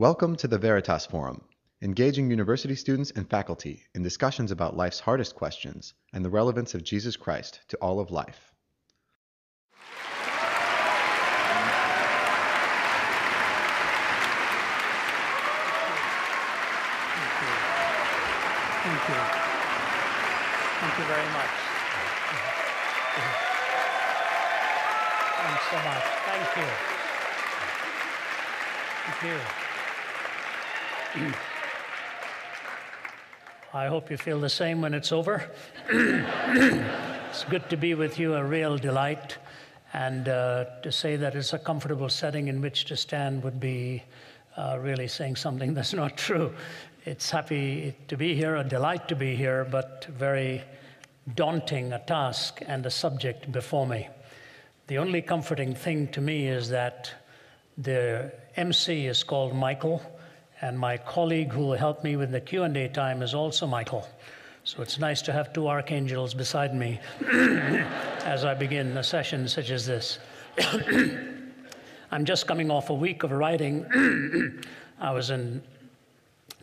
Welcome to the Veritas Forum, engaging university students and faculty in discussions about life's hardest questions and the relevance of Jesus Christ to all of life. Thank you. Thank you very much. Thanks so much. Thank you. Thank you. I hope you feel the same when it's over. It's good to be with you, a real delight. And to say that it's a comfortable setting in which to stand would be really saying something that's not true. It's happy to be here, a delight to be here, but very daunting a task and a subject before me. The only comforting thing to me is that the MC is called Michael, and my colleague who will help me with the Q&A time is also Michael. So it's nice to have two archangels beside me as I begin a session such as this. I'm just coming off a week of writing. I was in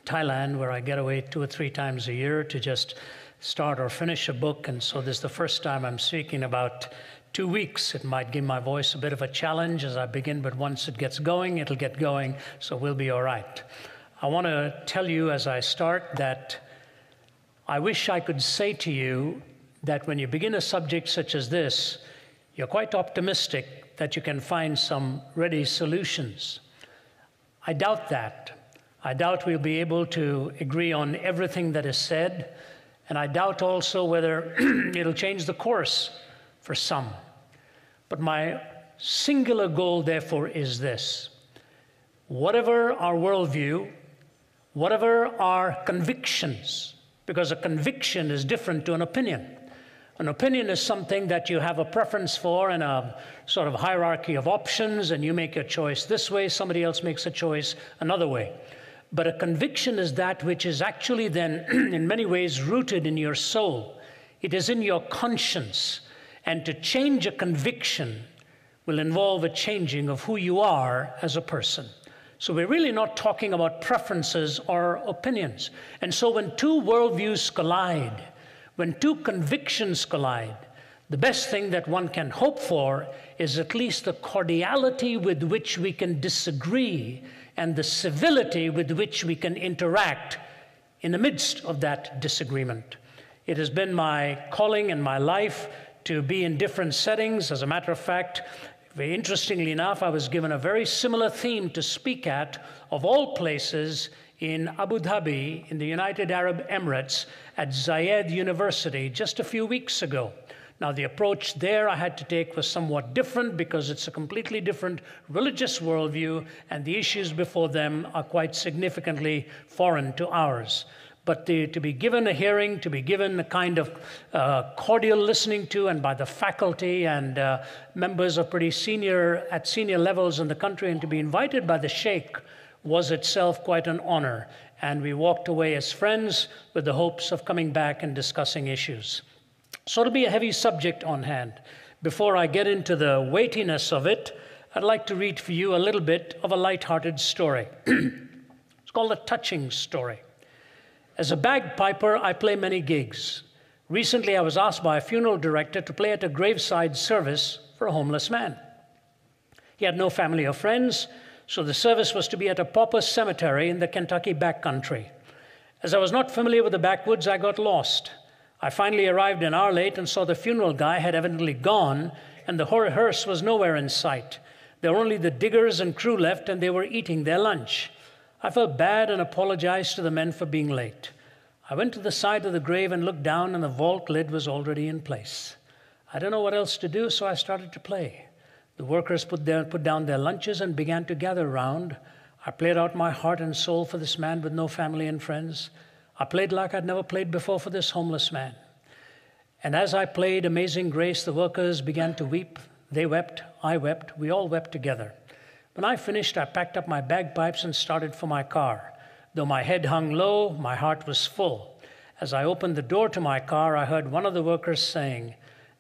Thailand, where I get away 2 or 3 times a year to just start or finish a book, and so this is the first time I'm speaking about 2 weeks. It might give my voice a bit of a challenge as I begin, but once it gets going, it'll get going, so we'll be all right. I want to tell you as I start that I wish I could say to you that when you begin a subject such as this, you're quite optimistic that you can find some ready solutions. I doubt that. I doubt we'll be able to agree on everything that is said, and I doubt also whether it'll change the course for some. But my singular goal, therefore, is this. Whatever our worldview, whatever our convictions, because a conviction is different to an opinion. An opinion is something that you have a preference for in a sort of hierarchy of options, and you make your choice this way, somebody else makes a choice another way. But a conviction is that which is actually then, in many ways, rooted in your soul. It is in your conscience. And to change a conviction will involve a changing of who you are as a person. So we're really not talking about preferences or opinions. And so when two worldviews collide, when two convictions collide, the best thing that one can hope for is at least the cordiality with which we can disagree and the civility with which we can interact in the midst of that disagreement. It has been my calling in my life to be in different settings. As a matter of fact, very interestingly enough, I was given a very similar theme to speak at, of all places, in Abu Dhabi, in the United Arab Emirates, at Zayed University just a few weeks ago. Now, the approach there I had to take was somewhat different because it's a completely different religious worldview, and the issues before them are quite significantly foreign to ours. But to be given a hearing, to be given a kind of cordial listening to, and by the faculty and members of pretty senior levels in the country, and to be invited by the Sheikh was itself quite an honor. And we walked away as friends with the hopes of coming back and discussing issues. So it'll be a heavy subject on hand. Before I get into the weightiness of it, I'd like to read for you a little bit of a light-hearted story. It's called A Touching Story. As a bagpiper, I play many gigs. Recently, I was asked by a funeral director to play at a graveside service for a homeless man. He had no family or friends, so the service was to be at a pauper cemetery in the Kentucky backcountry. As I was not familiar with the backwoods, I got lost. I finally arrived an hour late and saw the funeral guy had evidently gone, and the hearse was nowhere in sight. There were only the diggers and crew left, and they were eating their lunch. I felt bad and apologized to the men for being late. I went to the side of the grave and looked down, and the vault lid was already in place. I didn't know what else to do, so I started to play. The workers put down their lunches and began to gather around. I played out my heart and soul for this man with no family and friends. I played like I'd never played before for this homeless man. And as I played Amazing Grace, the workers began to weep. They wept, I wept, we all wept together. When I finished, I packed up my bagpipes and started for my car. Though my head hung low, my heart was full. As I opened the door to my car, I heard one of the workers saying,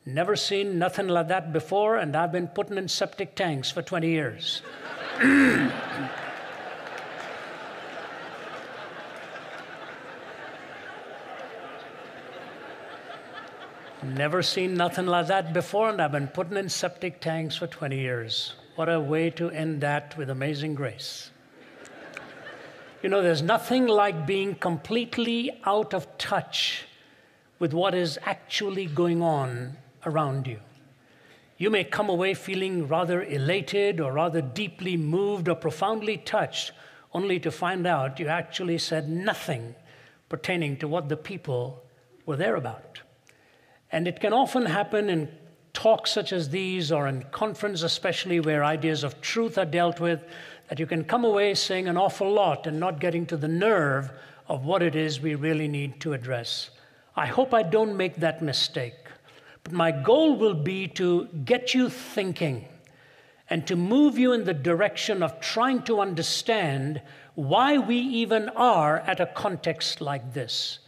"Never seen nothing like that before, and I've been putting in septic tanks for 20 years. Never seen nothing like that before, and I've been putting in septic tanks for 20 years. What a way to end that with amazing grace. You know, there's nothing like being completely out of touch with what is actually going on around you. You may come away feeling rather elated or rather deeply moved or profoundly touched, only to find out you actually said nothing pertaining to what the people were there about. And it can often happen in talks such as these, or in conference especially, where ideas of truth are dealt with, that you can come away saying an awful lot and not getting to the nerve of what it is we really need to address. I hope I don't make that mistake. But my goal will be to get you thinking and to move you in the direction of trying to understand why we even are at a context like this.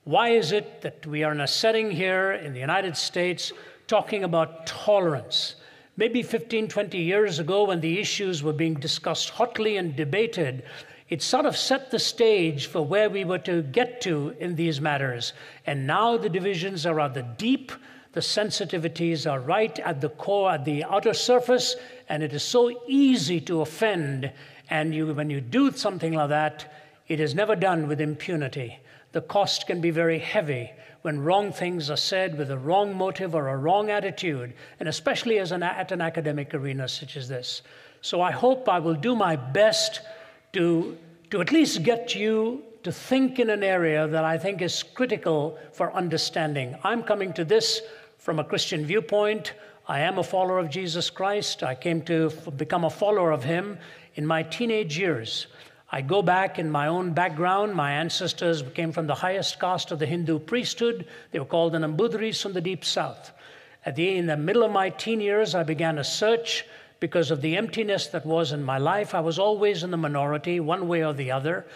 Why is it that we are in a setting here in the United States talking about tolerance? Maybe 15, 20 years ago, when the issues were being discussed hotly and debated, it sort of set the stage for where we were to get to in these matters. And now the divisions are rather deep. The sensitivities are right at the core, at the outer surface, and it is so easy to offend. And when you do something like that, it is never done with impunity. The cost can be very heavy when wrong things are said with a wrong motive or a wrong attitude, and especially at an academic arena such as this. So I hope I will do my best to at least get you to think in an area that I think is critical for understanding. I'm coming to this from a Christian viewpoint. I am a follower of Jesus Christ. I came to become a follower of him in my teenage years. I go back in my own background. My ancestors came from the highest caste of the Hindu priesthood. They were called the Nambudhiris from the deep south. In the middle of my teen years, I began a search because of the emptiness that was in my life. I was always in the minority, one way or the other.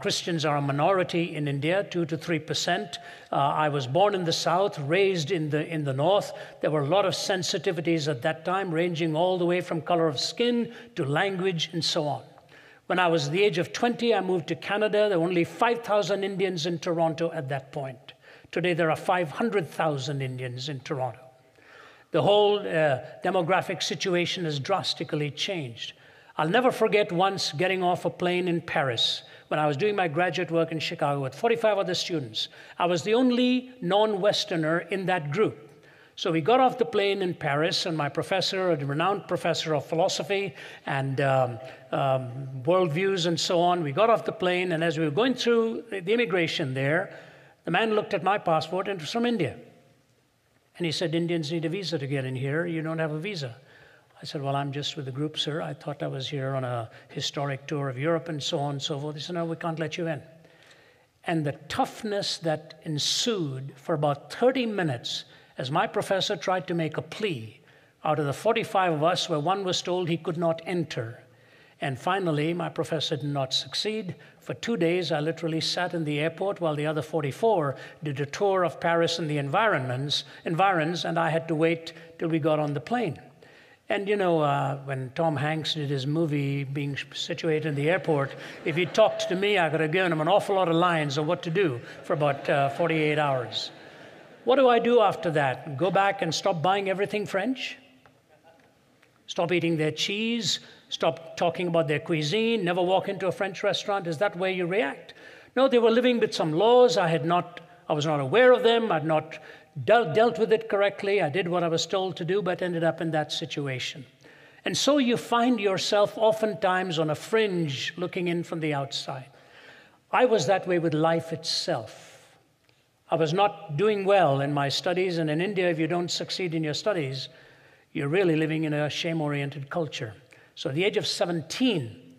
Christians are a minority in India, 2 to 3%. I was born in the south, raised in the north. There were a lot of sensitivities at that time, ranging all the way from color of skin to language and so on. When I was the age of 20, I moved to Canada. There were only 5,000 Indians in Toronto at that point. Today, there are 500,000 Indians in Toronto. The whole demographic situation has drastically changed. I'll never forget once getting off a plane in Paris when I was doing my graduate work in Chicago with 45 other students. I was the only non-Westerner in that group. So we got off the plane in Paris, and my professor, a renowned professor of philosophy and worldviews and so on, we got off the plane, and as we were going through the immigration there, the man looked at my passport, and it was from India. And he said, "Indians need a visa to get in here. You don't have a visa." I said, "Well, I'm just with the group, sir. I thought I was here on a historic tour of Europe and so on and so forth." He said, "No, we can't let you in." And the toughness that ensued for about 30 minutes as my professor tried to make a plea out of the 45 of us where one was told he could not enter. And finally, my professor did not succeed. For 2 days, I literally sat in the airport while the other 44 did a tour of Paris and the environs, and I had to wait till we got on the plane. And you know, when Tom Hanks did his movie being situated in the airport, if he talked to me, I could have given him an awful lot of lines of what to do for about 48 hours. What do I do after that? Go back and stop buying everything French? Stop eating their cheese? Stop talking about their cuisine? Never walk into a French restaurant? Is that where you react? No, they were living with some laws. I was not aware of them. I'd not dealt with it correctly. I did what I was told to do, but ended up in that situation. And so you find yourself oftentimes on a fringe looking in from the outside. I was that way with life itself. I was not doing well in my studies, and in India, if you don't succeed in your studies, you're really living in a shame-oriented culture. So at the age of 17,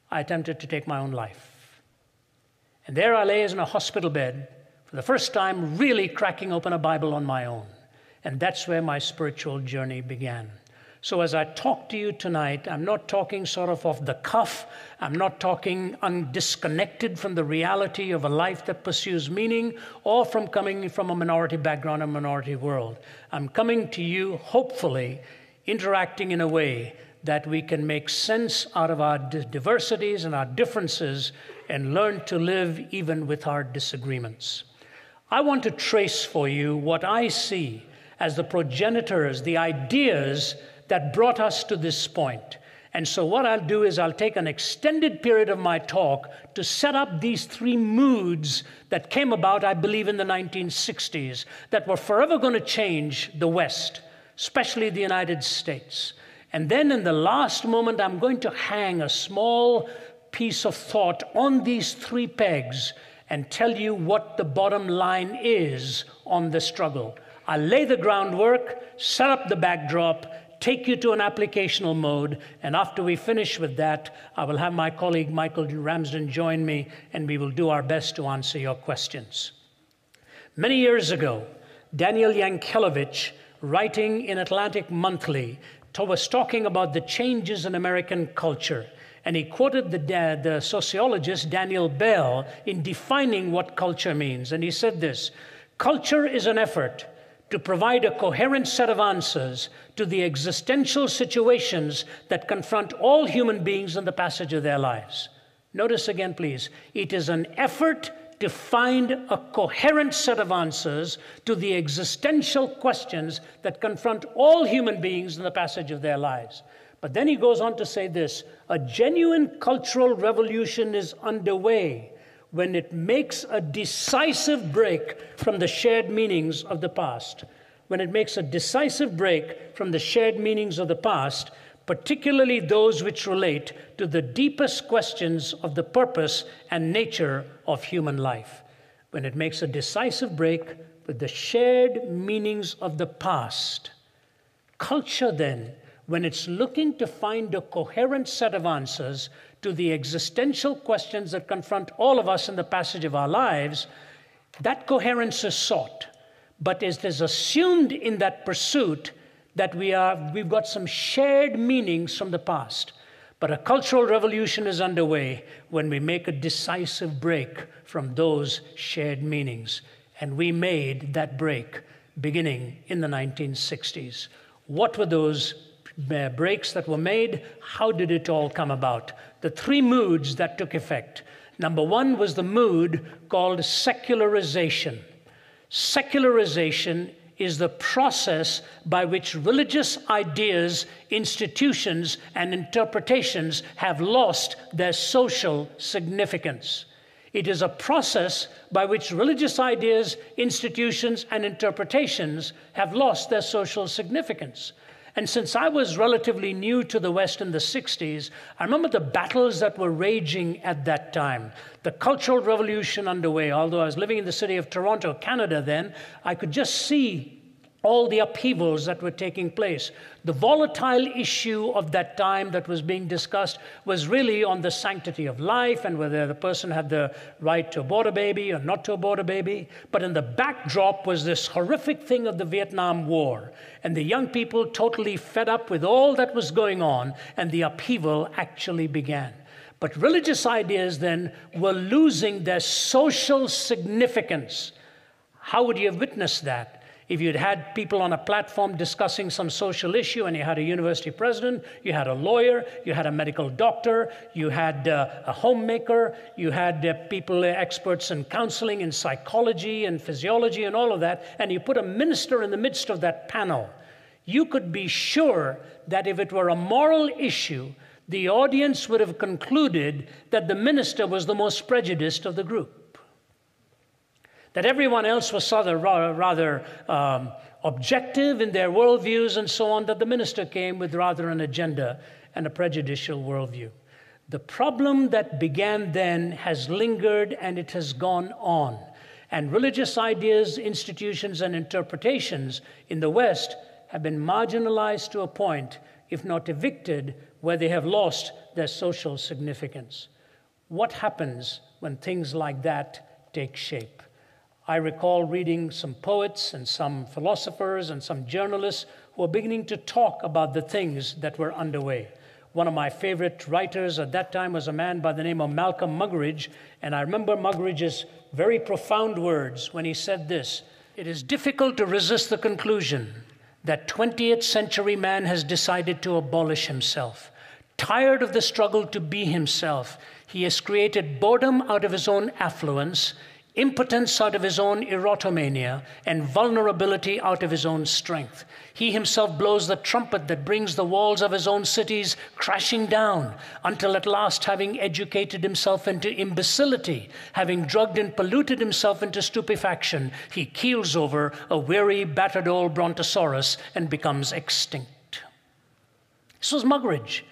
I attempted to take my own life. And there I lay in a hospital bed, for the first time really cracking open a Bible on my own. And that's where my spiritual journey began. So as I talk to you tonight, I'm not talking sort of off the cuff. I'm not talking disconnected from the reality of a life that pursues meaning or from coming from a minority background, a minority world. I'm coming to you, hopefully, interacting in a way that we can make sense out of our diversities and our differences and learn to live even with our disagreements. I want to trace for you what I see as the progenitors, the ideas that brought us to this point. And so what I'll do is I'll take an extended period of my talk to set up these three moods that came about, I believe, in the 1960s, that were forever going to change the West, especially the United States. And then in the last moment, I'm going to hang a small piece of thought on these three pegs and tell you what the bottom line is on the struggle. I'll lay the groundwork, set up the backdrop, take you to an applicational mode, and after we finish with that, I will have my colleague Michael Ramsden join me, and we will do our best to answer your questions. Many years ago, Daniel Yankelevich, writing in Atlantic Monthly, was talking about the changes in American culture, and he quoted the sociologist Daniel Bell in defining what culture means, and he said this: "Culture is an effort to provide a coherent set of answers to the existential situations that confront all human beings in the passage of their lives." Notice again, please. It is an effort to find a coherent set of answers to the existential questions that confront all human beings in the passage of their lives. But then he goes on to say this: a genuine cultural revolution is underway when it makes a decisive break from the shared meanings of the past. When it makes a decisive break from the shared meanings of the past, particularly those which relate to the deepest questions of the purpose and nature of human life. When it makes a decisive break with the shared meanings of the past. Culture, then, when it's looking to find a coherent set of answers to the existential questions that confront all of us in the passage of our lives, that coherence is sought. But it is assumed in that pursuit that we've got some shared meanings from the past. But a cultural revolution is underway when we make a decisive break from those shared meanings. And we made that break beginning in the 1960s. What were those breaks that were made? How did it all come about? The three moods that took effect. Number one was the mood called secularization. Secularization is the process by which religious ideas, institutions, and interpretations have lost their social significance. It is a process by which religious ideas, institutions, and interpretations have lost their social significance. And since I was relatively new to the West in the 60s, I remember the battles that were raging at that time. The Cultural Revolution underway. Although I was living in the city of Toronto, Canada then, I could just see all the upheavals that were taking place. The volatile issue of that time that was being discussed was really on the sanctity of life and whether the person had the right to abort a baby or not to abort a baby. But in the backdrop was this horrific thing of the Vietnam War, and the young people totally fed up with all that was going on, and the upheaval actually began. But religious ideas then were losing their social significance. How would you have witnessed that? If you'd had people on a platform discussing some social issue and you had a university president, you had a lawyer, you had a medical doctor, you had a homemaker, you had people, experts in counseling and psychology and physiology and all of that, and you put a minister in the midst of that panel, you could be sure that if it were a moral issue, the audience would have concluded that the minister was the most prejudiced of the group. That everyone else was rather objective in their worldviews and so on, that the minister came with rather an agenda and a prejudicial worldview. The problem that began then has lingered and it has gone on. And religious ideas, institutions, and interpretations in the West have been marginalized to a point, if not evicted, where they have lost their social significance. What happens when things like that take shape? I recall reading some poets and some philosophers and some journalists who were beginning to talk about the things that were underway. One of my favorite writers at that time was a man by the name of Malcolm Muggeridge, and I remember Muggeridge's very profound words when he said this: "It is difficult to resist the conclusion that 20th century man has decided to abolish himself. Tired of the struggle to be himself, he has created boredom out of his own affluence, impotence out of his own erotomania, and vulnerability out of his own strength. He himself blows the trumpet that brings the walls of his own cities crashing down, until at last, having educated himself into imbecility, having drugged and polluted himself into stupefaction, he keels over a weary, battered old brontosaurus and becomes extinct. This was Muggeridge,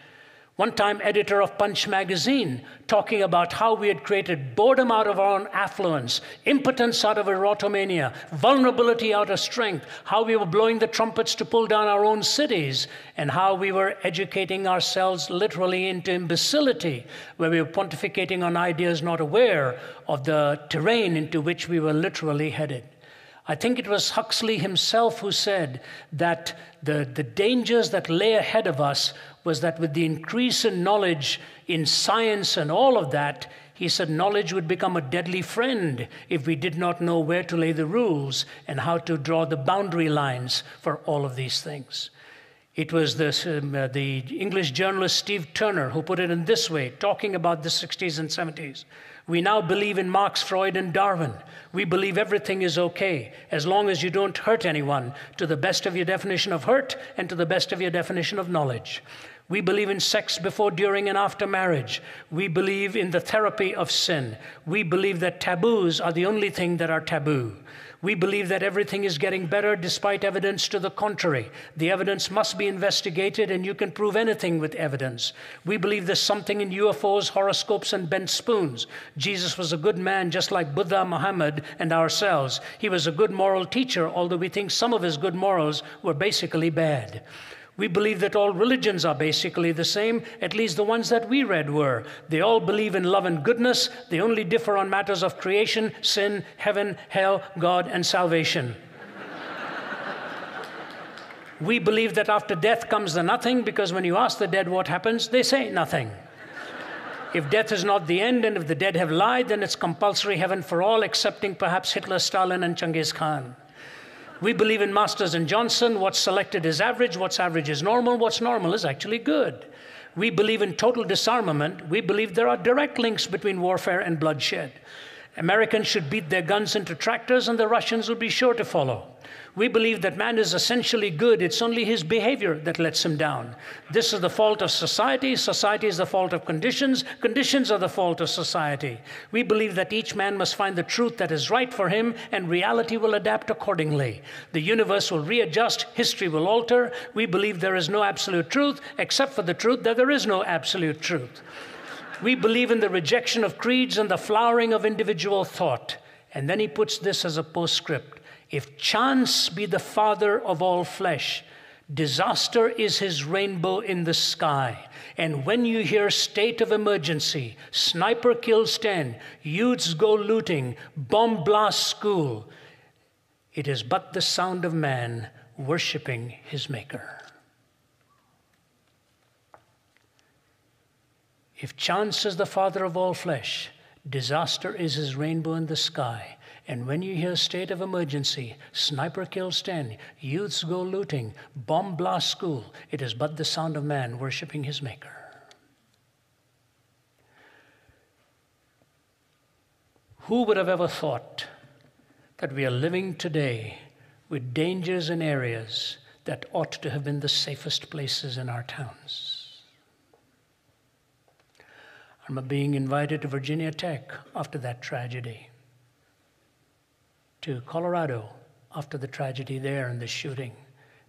one-time editor of Punch magazine, talking about how we had created boredom out of our own affluence, impotence out of erotomania, vulnerability out of strength, how we were blowing the trumpets to pull down our own cities, and how we were educating ourselves literally into imbecility, where we were pontificating on ideas not aware of the terrain into which we were literally headed. I think it was Huxley himself who said that the dangers that lay ahead of us was that with the increase in knowledge in science and all of that, he said knowledge would become a deadly friend if we did not know where to lay the rules and how to draw the boundary lines for all of these things. It was the English journalist Steve Turner who put it in this way, talking about the 60s and 70s. We now believe in Marx, Freud, and Darwin. We believe everything is okay as long as you don't hurt anyone, to the best of your definition of hurt and to the best of your definition of knowledge. We believe in sex before, during, and after marriage. We believe in the therapy of sin. We believe that taboos are the only thing that are taboo. We believe that everything is getting better despite evidence to the contrary. The evidence must be investigated, and you can prove anything with evidence. We believe there's something in UFOs, horoscopes, and bent spoons. Jesus was a good man, just like Buddha, Muhammad, and ourselves. He was a good moral teacher, although we think some of his good morals were basically bad. We believe that all religions are basically the same, at least the ones that we read were. They all believe in love and goodness. They only differ on matters of creation, sin, heaven, hell, God, and salvation. We believe that after death comes the nothing, because when you ask the dead what happens, they say nothing. If death is not the end, and if the dead have lied, then it's compulsory heaven for all, excepting perhaps Hitler, Stalin, and Genghis Khan. We believe in Masters and Johnson. What's selected is average. What's average is normal. What's normal is actually good. We believe in total disarmament. We believe there are direct links between warfare and bloodshed. Americans should beat their guns into tractors, and the Russians will be sure to follow. We believe that man is essentially good. It's only his behavior that lets him down. This is the fault of society. Society is the fault of conditions. Conditions are the fault of society. We believe that each man must find the truth that is right for him, and reality will adapt accordingly. The universe will readjust. History will alter. We believe there is no absolute truth, except for the truth that there is no absolute truth. We believe in the rejection of creeds and the flowering of individual thought. And then he puts this as a postscript. If chance be the father of all flesh, disaster is his rainbow in the sky. And when you hear state of emergency, sniper kills 10, youths go looting, bomb blast school, it is but the sound of man worshiping his maker. If chance is the father of all flesh, disaster is his rainbow in the sky. And when you hear state of emergency, sniper kills 10, youths go looting, bomb blast school, it is but the sound of man worshiping his maker. Who would have ever thought that we are living today with dangers in areas that ought to have been the safest places in our towns? I remember being invited to Virginia Tech after that tragedy, to Colorado after the tragedy there and the shooting.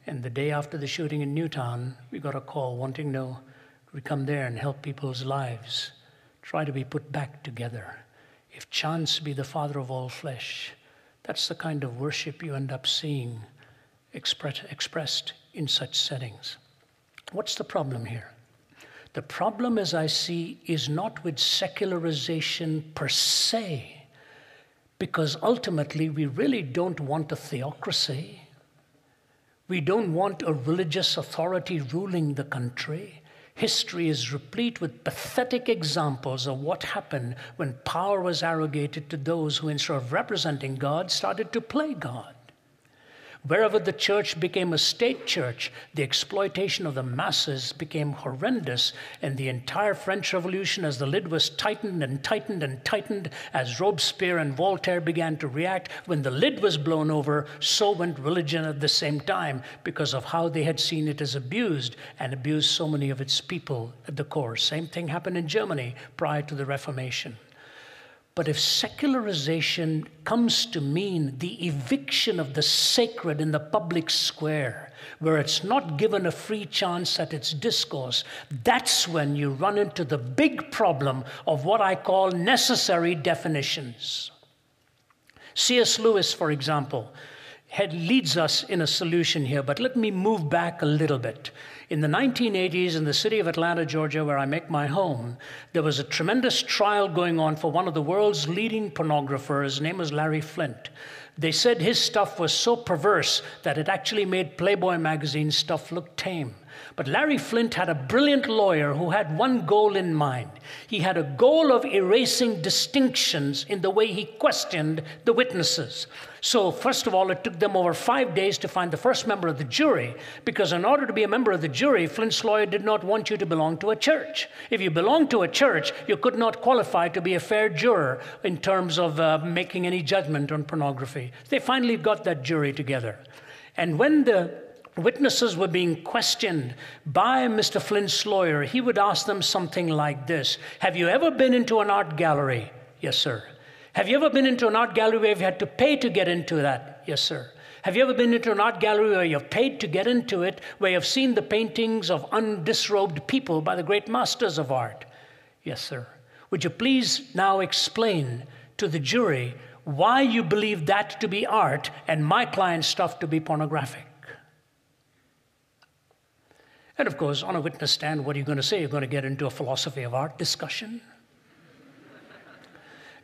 And the day after the shooting in Newtown, we got a call wanting to know, could we come there and help people's lives, try to be put back together. If chance be the father of all flesh, that's the kind of worship you end up seeing expressed in such settings. What's the problem here? The problem, as I see, is not with secularization per se, because ultimately we really don't want a theocracy. We don't want a religious authority ruling the country. History is replete with pathetic examples of what happened when power was arrogated to those who, instead of representing God, started to play God. Wherever the church became a state church, the exploitation of the masses became horrendous. And the entire French Revolution, as the lid was tightened and tightened and tightened, as Robespierre and Voltaire began to react, when the lid was blown over, so went religion at the same time, because of how they had seen it as abused, and abused so many of its people at the core. Same thing happened in Germany prior to the Reformation. But if secularization comes to mean the eviction of the sacred in the public square, where it's not given a free chance at its discourse, that's when you run into the big problem of what I call necessary definitions. C.S. Lewis, for example, leads us in a solution here, but let me move back a little bit. In the 1980s, in the city of Atlanta, Georgia, where I make my home, there was a tremendous trial going on for one of the world's leading pornographers. His name was Larry Flynt. They said his stuff was so perverse that it actually made Playboy magazine stuff look tame. But Larry Flynt had a brilliant lawyer who had one goal in mind. He had a goal of erasing distinctions in the way he questioned the witnesses. So first of all, it took them over 5 days to find the first member of the jury, because in order to be a member of the jury, Flynt's lawyer did not want you to belong to a church. If you belonged to a church, you could not qualify to be a fair juror in terms of making any judgment on pornography. They finally got that jury together. And when the witnesses were being questioned by Mr. Flynt's lawyer, he would ask them something like this: have you ever been into an art gallery? Yes, sir. Have you ever been into an art gallery where you've had to pay to get into that? Yes, sir. Have you ever been into an art gallery where you've paid to get into it, where you've seen the paintings of undisrobed people by the great masters of art? Yes, sir. Would you please now explain to the jury why you believe that to be art and my client's stuff to be pornographic? And of course, on a witness stand, what are you going to say? You're going to get into a philosophy of art discussion?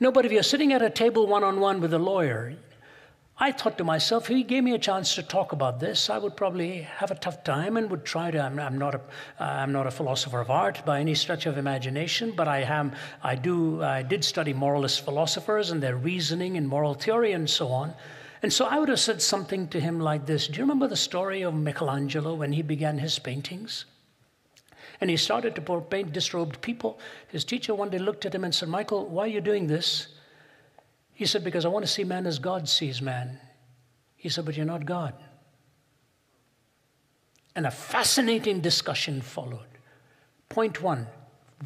No, but if you're sitting at a table one-on-one with a lawyer, I thought to myself, if he gave me a chance to talk about this, I would probably have a tough time and would try to. I'm not a philosopher of art by any stretch of imagination, but I did study moralist philosophers and their reasoning and moral theory and so on. And so I would have said something to him like this: do you remember the story of Michelangelo when he began his paintings? And he started to paint disrobed people. His teacher one day looked at him and said, "Michael, why are you doing this?" He said, "Because I want to see man as God sees man." He said, "But you're not God." And a fascinating discussion followed. Point one,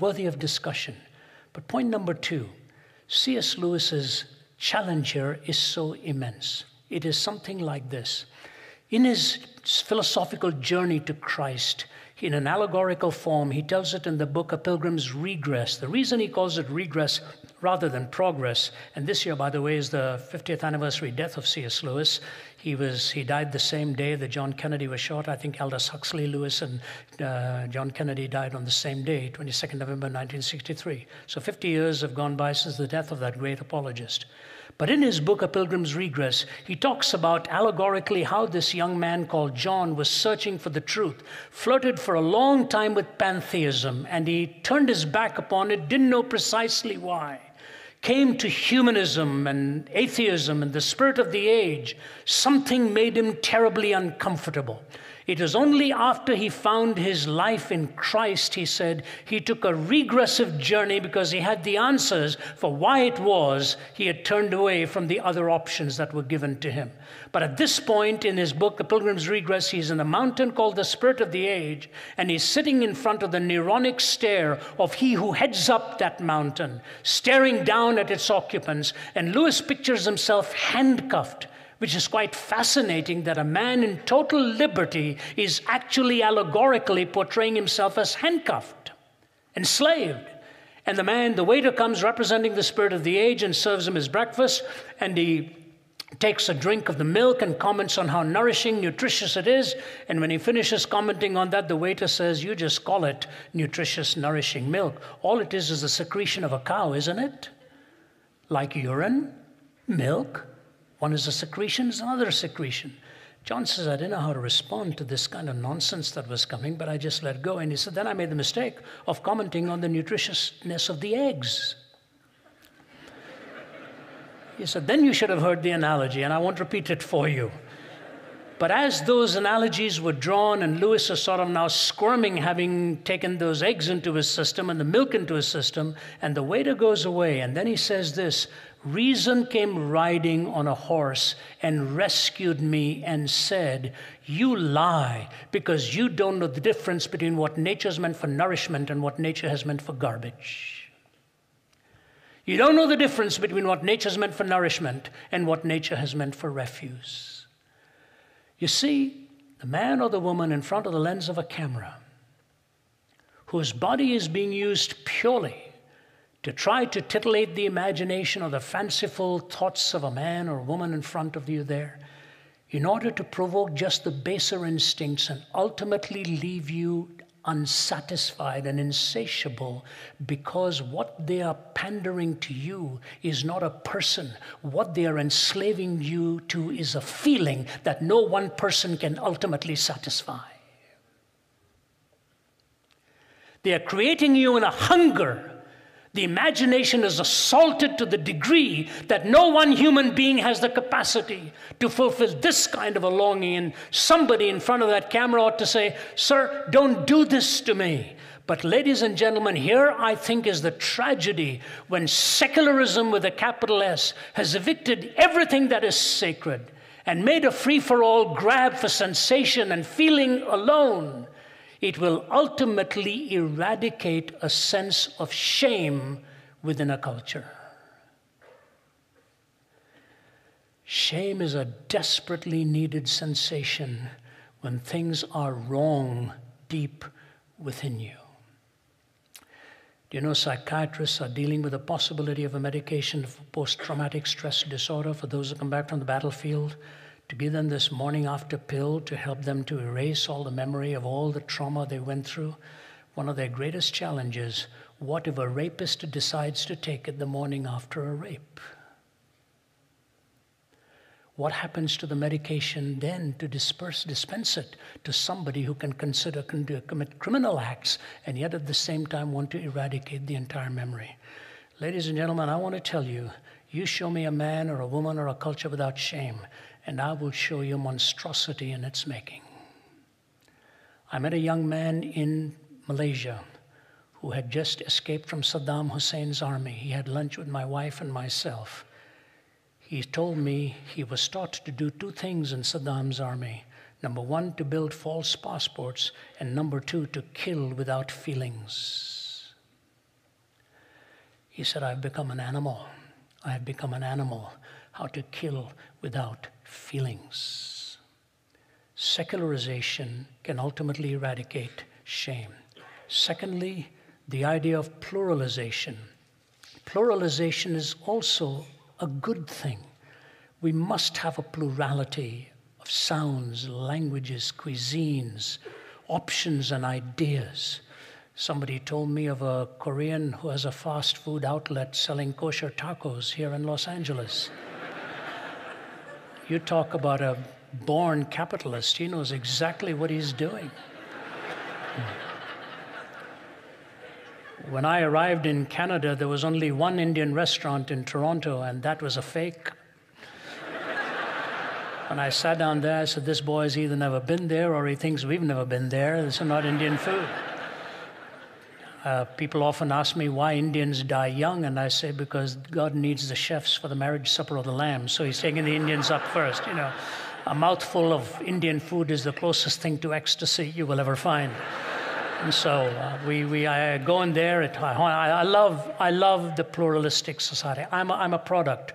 worthy of discussion. But point number two, C.S. Lewis's challenge here is so immense. It is something like this. In his philosophical journey to Christ, in an allegorical form, he tells it in the book A Pilgrim's Regress. The reason he calls it regress rather than progress, and this year, by the way, is the 50th anniversary death of C.S. Lewis. He died the same day that John Kennedy was shot. I think Aldous Huxley Lewis and John Kennedy died on the same day, 22nd November 1963. So 50 years have gone by since the death of that great apologist. But in his book, A Pilgrim's Regress, he talks about allegorically how this young man called John was searching for the truth, flirted for a long time with pantheism, and he turned his back upon it, didn't know precisely why. Came to humanism and atheism and the spirit of the age. Something made him terribly uncomfortable. It was only after he found his life in Christ, he said, he took a regressive journey because he had the answers for why it was he had turned away from the other options that were given to him. But at this point in his book, The Pilgrim's Regress, he's in a mountain called the Spirit of the Age, and he's sitting in front of the Neronic stare of he who heads up that mountain, staring down at its occupants, and Lewis pictures himself handcuffed, which is quite fascinating that a man in total liberty is actually allegorically portraying himself as handcuffed, enslaved. And the waiter comes representing the Spirit of the Age and serves him his breakfast, and he takes a drink of the milk and comments on how nourishing, nutritious it is. And when he finishes commenting on that, the waiter says, "You just call it nutritious, nourishing milk. All it is the secretion of a cow, isn't it? Like urine, milk. One is a secretion, is another a secretion." John says, "I didn't know how to respond to this kind of nonsense that was coming, but I just let go." And he said, "Then I made the mistake of commenting on the nutritiousness of the eggs." He said, "Then you should have heard the analogy, and I won't repeat it for you. But as those analogies were drawn and Lewis is sort of now squirming, having taken those eggs into his system and the milk into his system, and the waiter goes away, and then he says this, reason came riding on a horse and rescued me and said, you lie because you don't know the difference between what nature's meant for nourishment and what nature has meant for garbage. You don't know the difference between what nature's meant for nourishment and what nature has meant for refuse. You see, the man or the woman in front of the lens of a camera, whose body is being used purely to try to titillate the imagination or the fanciful thoughts of a man or woman in front of you there, in order to provoke just the baser instincts and ultimately leave you unsatisfied and insatiable, because what they are pandering to you is not a person. What they are enslaving you to is a feeling that no one person can ultimately satisfy. They are creating you in a hunger. The imagination is assaulted to the degree that no one human being has the capacity to fulfill this kind of a longing. And somebody in front of that camera ought to say, sir, don't do this to me. But ladies and gentlemen, here I think is the tragedy when secularism with a capital S has evicted everything that is sacred and made a free-for-all grab for sensation and feeling alone. It will ultimately eradicate a sense of shame within a culture. Shame is a desperately needed sensation when things are wrong deep within you. Do you know psychiatrists are dealing with the possibility of a medication for post-traumatic stress disorder for those who come back from the battlefield, to give them this morning after pill to help them to erase all the memory of all the trauma they went through? One of their greatest challenges, what if a rapist decides to take it the morning after a rape? What happens to the medication then to dispense it to somebody who can consider commit criminal acts and yet at the same time want to eradicate the entire memory? Ladies and gentlemen, I want to tell you, you show me a man or a woman or a culture without shame, and I will show you monstrosity in its making. I met a young man in Malaysia who had just escaped from Saddam Hussein's army. He had lunch with my wife and myself. He told me he was taught to do two things in Saddam's army. Number one, to build false passports, and number two, to kill without feelings. He said, I've become an animal. I have become an animal. How to kill without feelings. Secularization can ultimately eradicate shame. Secondly, the idea of pluralization. Pluralization is also a good thing. We must have a plurality of sounds, languages, cuisines, options, and ideas. Somebody told me of a Korean who has a fast food outlet selling kosher tacos here in Los Angeles. You talk about a born capitalist. He knows exactly what he's doing. When I arrived in Canada, there was only one Indian restaurant in Toronto, and that was a fake. When I sat down there, I said, this boy's either never been there or he thinks we've never been there. This is not Indian food. People often ask me why Indians die young, and I say because God needs the chefs for the marriage supper of the Lamb, so he's taking the Indians up first. You know, a mouthful of Indian food is the closest thing to ecstasy you will ever find. And so I go in there. I love the pluralistic society. I'm a product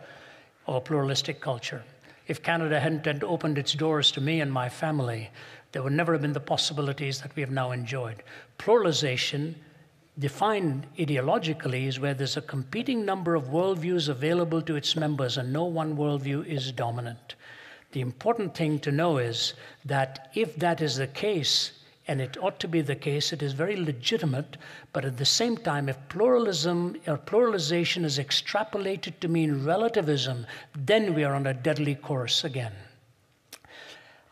of a pluralistic culture. If Canada hadn't opened its doors to me and my family, there would never have been the possibilities that we have now enjoyed. Pluralization, defined ideologically, is where there's a competing number of worldviews available to its members and no one worldview is dominant. The important thing to know is that if that is the case, and it ought to be the case, it is very legitimate, but at the same time, if pluralism or pluralization is extrapolated to mean relativism, then we are on a deadly course again.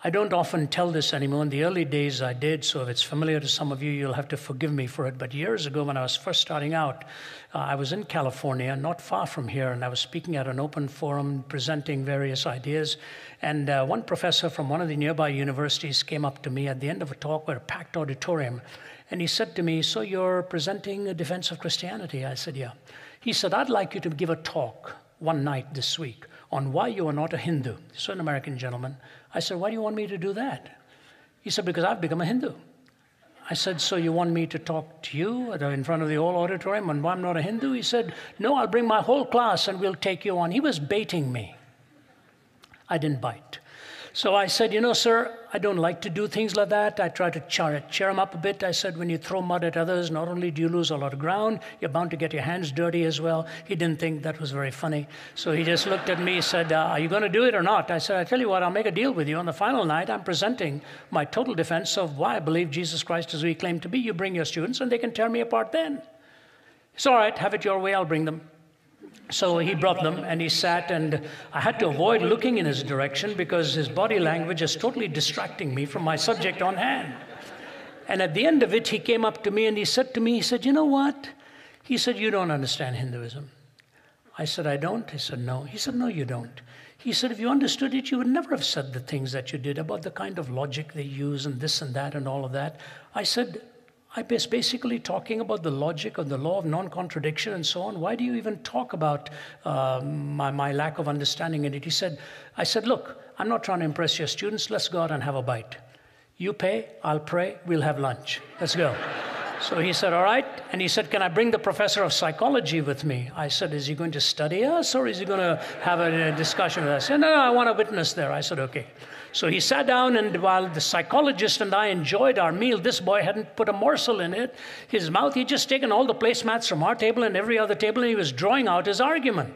I don't often tell this anymore. In the early days I did, so if it's familiar to some of you, you'll have to forgive me for it. But years ago when I was first starting out, I was in California, not far from here, and I was speaking at an open forum, presenting various ideas. And one professor from one of the nearby universities came up to me at the end of a talk with a packed auditorium, and he said to me, "So you're presenting a defense of Christianity?" I said, "Yeah." He said, "I'd like you to give a talk one night this week on why you are not a Hindu." So an American gentleman. I said, "Why do you want me to do that?" He said, "Because I've become a Hindu." I said, "So you want me to talk to you in front of the whole auditorium on why I'm not a Hindu?" He said, "No, I'll bring my whole class and we'll take you on." He was baiting me. I didn't bite. So I said, "You know, sir, I don't like to do things like that." I tried to cheer him up a bit. I said, "When you throw mud at others, not only do you lose a lot of ground, you're bound to get your hands dirty as well." He didn't think that was very funny. So he just looked at me and said, "Are you going to do it or not?" I said, "I tell you what, I'll make a deal with you. On the final night, I'm presenting my total defense of why I believe Jesus Christ is who he claimed to be. You bring your students and they can tear me apart then." It's all right, have it your way, I'll bring them. So he brought them and he sat, and I had to avoid looking in his direction because his body language is totally distracting me from my subject on hand. And at the end of it, he came up to me and he said to me, he said, "You know what?" He said, "You don't understand Hinduism." I said, "I don't?" He said, "No." He said, "No, you don't." He said, "If you understood it, you would never have said the things that you did about the kind of logic they use and this and that and all of that." I said, "I was basically talking about the logic of the law of non-contradiction and so on. Why do you even talk about my lack of understanding in it?" I said, "Look, I'm not trying to impress your students. Let's go out and have a bite. You pay, I'll pray, we'll have lunch. Let's go." So he said, "All right." And he said, "Can I bring the professor of psychology with me?" I said, "Is he going to study us or is he going to have a discussion with us?" He said, "No, I want a witness there." I said, "Okay." So he sat down, and while the psychologist and I enjoyed our meal, this boy hadn't put a morsel in his mouth. He'd just taken all the placemats from our table and every other table, and he was drawing out his argument.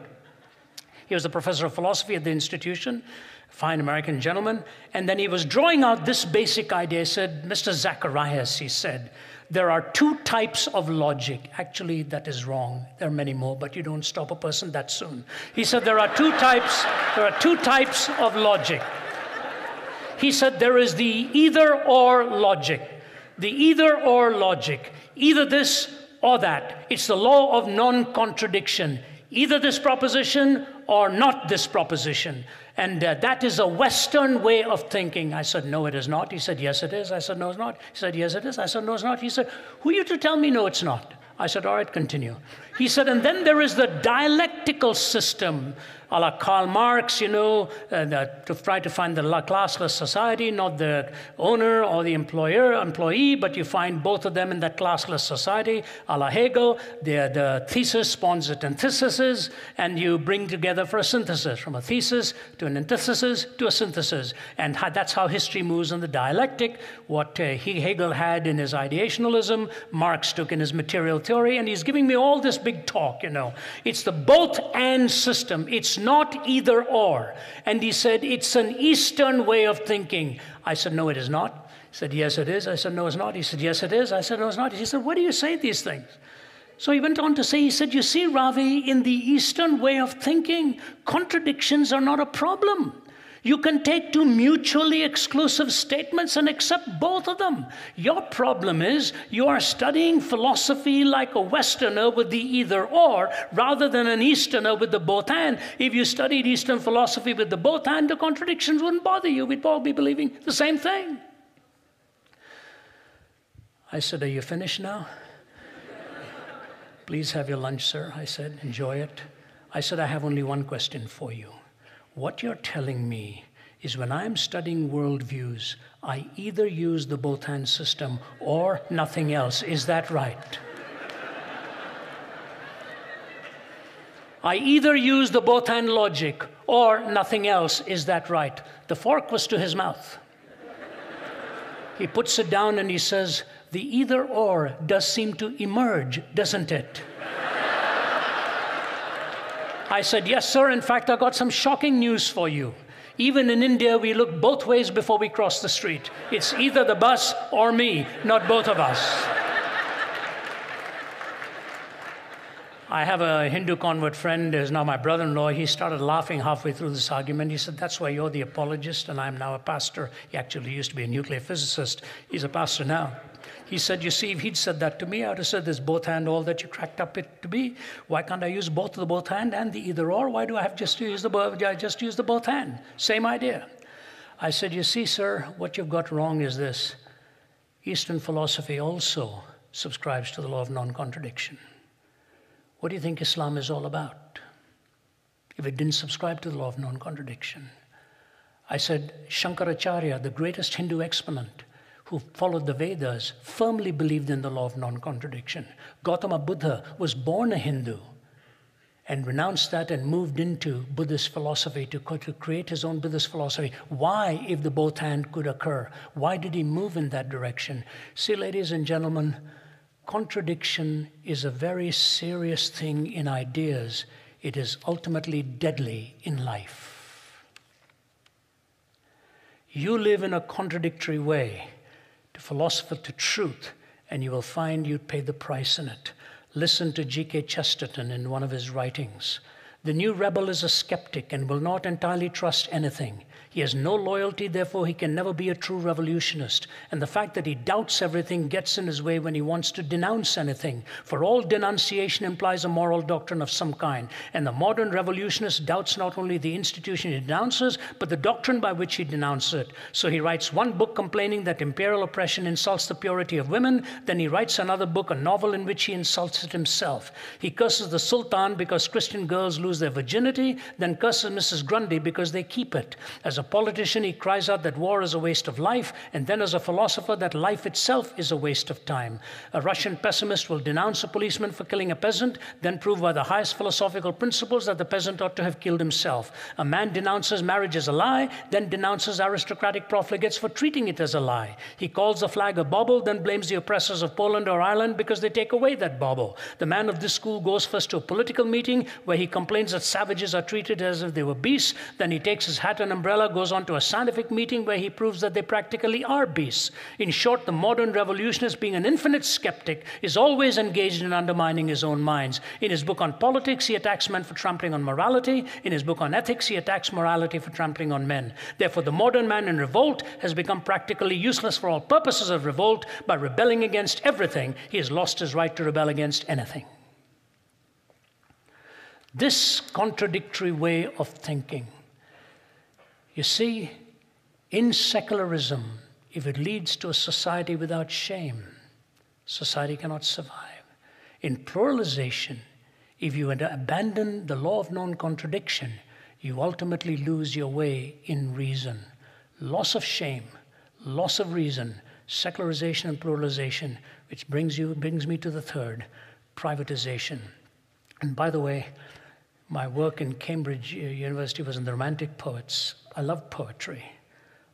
He was a professor of philosophy at the institution, a fine American gentleman, and then he was drawing out this basic idea. He said, "Mr. Zacharias," he said, "there are two types of logic." Actually, that is wrong. There are many more, but you don't stop a person that soon. He said, there are two types of logic. He said, there is the either-or logic. The either-or logic. Either this or that. It's the law of non-contradiction. Either this proposition or not this proposition. And that is a Western way of thinking. I said, "No, it is not." He said, "Yes, it is." I said, "No, it's not." He said, "Yes, it is." I said, "No, it's not." He said, "Who are you to tell me no, it's not?" I said, "All right, continue." He said, "And then there is the dialectical system, a la Karl Marx, to try to find the classless society, not the owner or the employee, but you find both of them in that classless society, a la Hegel. The thesis spawns a antithesis, and you bring together for a synthesis, from a thesis to an antithesis to a synthesis. And that's how history moves in the dialectic. What Hegel had in his ideationalism, Marx took in his material theory, and he's giving me all this big talk, It's the both-and system. It's not either or. And he said, it's an Eastern way of thinking. I said, "No, it is not." He said, "Yes, it is." I said, "No, it's not." He said, "Yes, it is." I said, "No, it's not." He said, "Why do you say these things?" So he went on to say, he said, "You see, Ravi, in the Eastern way of thinking, contradictions are not a problem. You can take two mutually exclusive statements and accept both of them. Your problem is you are studying philosophy like a Westerner with the either-or rather than an Easterner with the both-and. If you studied Eastern philosophy with the both-and, the contradictions wouldn't bother you. We'd all be believing the same thing." I said, "Are you finished now?" "Please have your lunch, sir," I said. "Enjoy it." I said, "I have only one question for you. What you're telling me is when I'm studying worldviews, I either use the both-and system or nothing else. Is that right?" I either use the both-and logic or nothing else. Is that right? The fork was to his mouth. He puts it down and he says, "The either-or does seem to emerge, doesn't it?" I said, "Yes, sir. In fact, I got some shocking news for you. Even in India, we look both ways before we cross the street. It's either the bus or me, not both of us." I have a Hindu convert friend who's now my brother-in-law. He started laughing halfway through this argument. He said, that's why you're the apologist and I'm now a pastor. He actually used to be a nuclear physicist. He's a pastor now. He said, you see, if he'd said that to me, I would have said, there's both hand, all that you cracked up it to be. Why can't I use both the both hand and the either or? Why do I have just to use the both hand? Same idea. I said, you see, sir, what you've got wrong is this. Eastern philosophy also subscribes to the law of non-contradiction. What do you think Islam is all about if it didn't subscribe to the law of non-contradiction? I said, Shankaracharya, the greatest Hindu exponent who followed the Vedas, firmly believed in the law of non-contradiction. Gautama Buddha was born a Hindu and renounced that and moved into Buddhist philosophy to create his own Buddhist philosophy. Why, if the both hand could occur? Why did he move in that direction? See, ladies and gentlemen, contradiction is a very serious thing in ideas. It is ultimately deadly in life. You live in a contradictory way to philosophy, to truth, and you will find you'd pay the price in it. Listen to G.K. Chesterton in one of his writings. The new rebel is a skeptic and will not entirely trust anything. He has no loyalty, therefore he can never be a true revolutionist. And the fact that he doubts everything gets in his way when he wants to denounce anything. For all denunciation implies a moral doctrine of some kind. And the modern revolutionist doubts not only the institution he denounces, but the doctrine by which he denounces it. So he writes one book complaining that imperial oppression insults the purity of women. Then he writes another book, a novel in which he insults it himself. He curses the Sultan because Christian girls lose their virginity, then curses Mrs. Grundy because they keep it. As a politician, he cries out that war is a waste of life, and then as a philosopher, that life itself is a waste of time. A Russian pessimist will denounce a policeman for killing a peasant, then prove by the highest philosophical principles that the peasant ought to have killed himself. A man denounces marriage as a lie, then denounces aristocratic profligates for treating it as a lie. He calls the flag a bauble, then blames the oppressors of Poland or Ireland because they take away that bauble. The man of this school goes first to a political meeting where he complains that savages are treated as if they were beasts. Then he takes his hat and umbrella, goes on to a scientific meeting where he proves that they practically are beasts. In short, the modern revolutionist, being an infinite skeptic, is always engaged in undermining his own minds. In his book on politics, he attacks men for trampling on morality. In his book on ethics, he attacks morality for trampling on men. Therefore, the modern man in revolt has become practically useless for all purposes of revolt. By rebelling against everything, he has lost his right to rebel against anything. This contradictory way of thinking, you see, in secularism, if it leads to a society without shame, society cannot survive. In pluralization, if you abandon the law of non-contradiction, you ultimately lose your way in reason. Loss of shame, loss of reason, secularization and pluralization, which brings me to the third, privatization. And by the way, my work in Cambridge University was in the Romantic poets. I love poetry.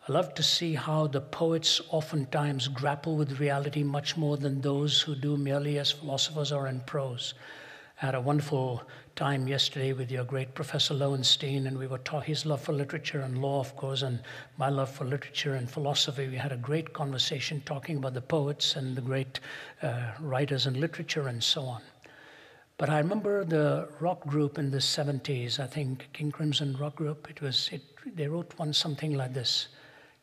I love to see how the poets oftentimes grapple with reality much more than those who do merely as philosophers or in prose. I had a wonderful time yesterday with your great Professor Lowenstein, and we were talking his love for literature and law, of course, and my love for literature and philosophy. We had a great conversation talking about the poets and the great writers in literature and so on. But I remember the rock group in the 70s, I think, King Crimson rock group, they wrote one something like this: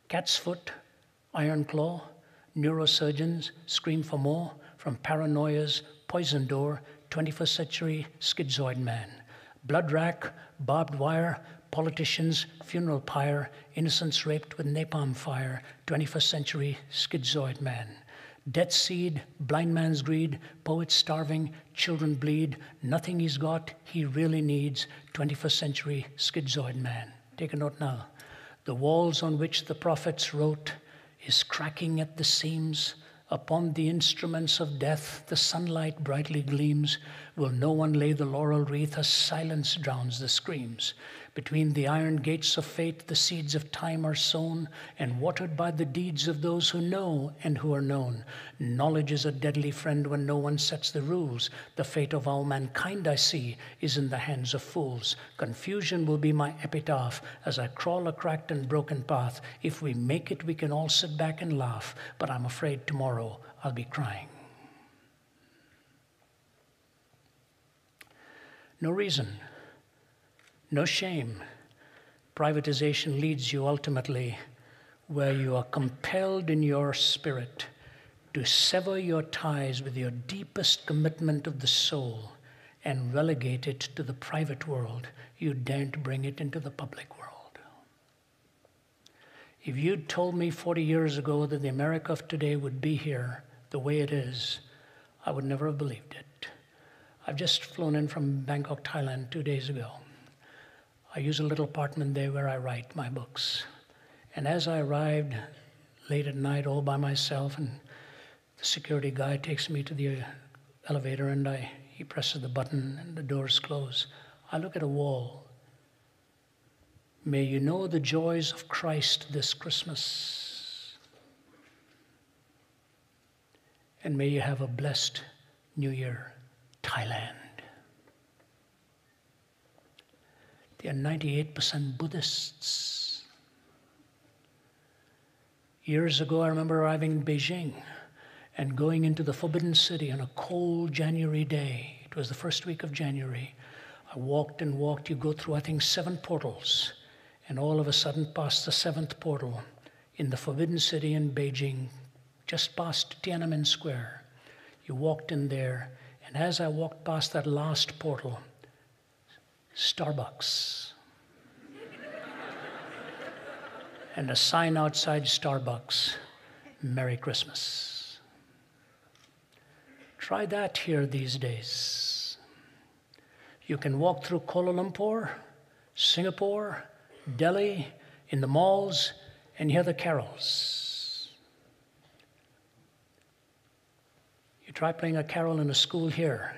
Cat's Foot, Iron Claw, neurosurgeons scream for more, from paranoia's poison door, 21st century schizoid man. Blood rack, barbed wire, politicians, funeral pyre, innocents raped with napalm fire, 21st century schizoid man. Death seed, blind man's greed, poets starving, children bleed, nothing he's got, he really needs, 21st century schizoid man. Take a note now. The walls on which the prophets wrote is cracking at the seams. Upon the instruments of death, the sunlight brightly gleams. Will no one lay the laurel wreath as silence drowns the screams? Between the iron gates of fate, the seeds of time are sown and watered by the deeds of those who know and who are known. Knowledge is a deadly friend when no one sets the rules. The fate of all mankind, I see, is in the hands of fools. Confusion will be my epitaph as I crawl a cracked and broken path. If we make it, we can all sit back and laugh, but I'm afraid tomorrow I'll be crying. no reason, no shame. Privatization leads you ultimately where you are compelled in your spirit to sever your ties with your deepest commitment of the soul and relegate it to the private world. You daren't bring it into the public world. If you'd told me 40 years ago that the America of today would be here the way it is, I would never have believed it. I've just flown in from Bangkok, Thailand 2 days ago. I use a little apartment there where I write my books. And as I arrived late at night all by myself, and the security guy takes me to the elevator and he presses the button and the doors close, I look at a wall. May you know the joys of Christ this Christmas. And may you have a blessed New Year, Thailand. They are 98% Buddhists. Years ago, I remember arriving in Beijing and going into the Forbidden City on a cold January day. It was the first week of January. I walked and walked. You go through, I think, 7 portals. And all of a sudden, past the 7th portal, in the Forbidden City in Beijing, just past Tiananmen Square, you walked in there. And as I walked past that last portal, Starbucks. And a sign outside Starbucks, Merry Christmas. Try that here these days. You can walk through Kuala Lumpur, Singapore, Delhi, in the malls, and hear the carols. You try playing a carol in a school here,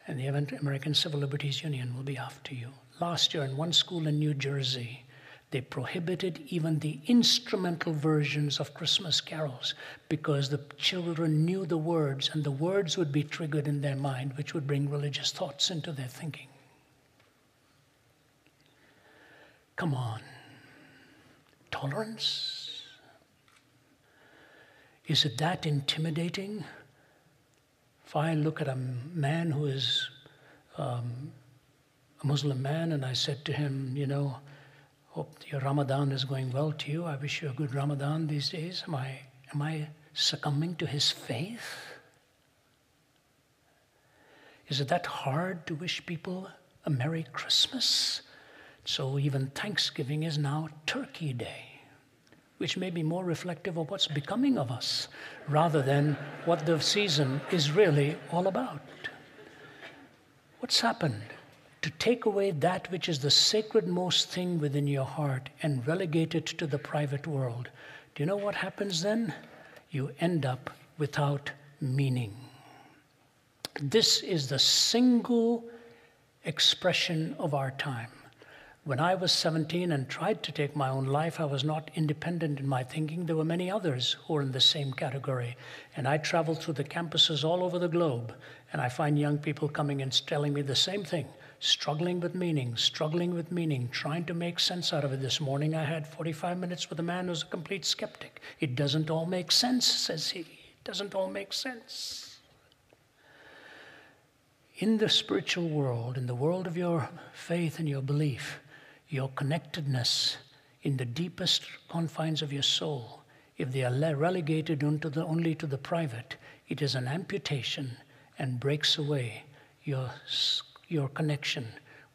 and the American Civil Liberties Union will be after you. Last year in one school in New Jersey, they prohibited even the instrumental versions of Christmas carols because the children knew the words, and the words would be triggered in their mind, which would bring religious thoughts into their thinking. Come on. Tolerance? Is it that intimidating? If I look at a man who is a Muslim man and I said to him, you know, hope your Ramadan is going well to you. I wish you a good Ramadan these days. Am I succumbing to his faith? Is it that hard to wish people a Merry Christmas? So even Thanksgiving is now Turkey Day, which may be more reflective of what's becoming of us rather than what the season is really all about. What's happened? To take away that which is the sacred-most thing within your heart and relegate it to the private world. Do you know what happens then? You end up without meaning. This is the single expression of our time. When I was 17 and tried to take my own life, I was not independent in my thinking. There were many others who were in the same category. And I traveled through the campuses all over the globe, and I find young people coming and telling me the same thing, struggling with meaning, trying to make sense out of it. This morning I had 45 minutes with a man who's a complete skeptic. It doesn't all make sense, says he. It doesn't all make sense. In the spiritual world, in the world of your faith and your belief, your connectedness in the deepest confines of your soul, if they are relegated only to the private, it is an amputation and breaks away your connection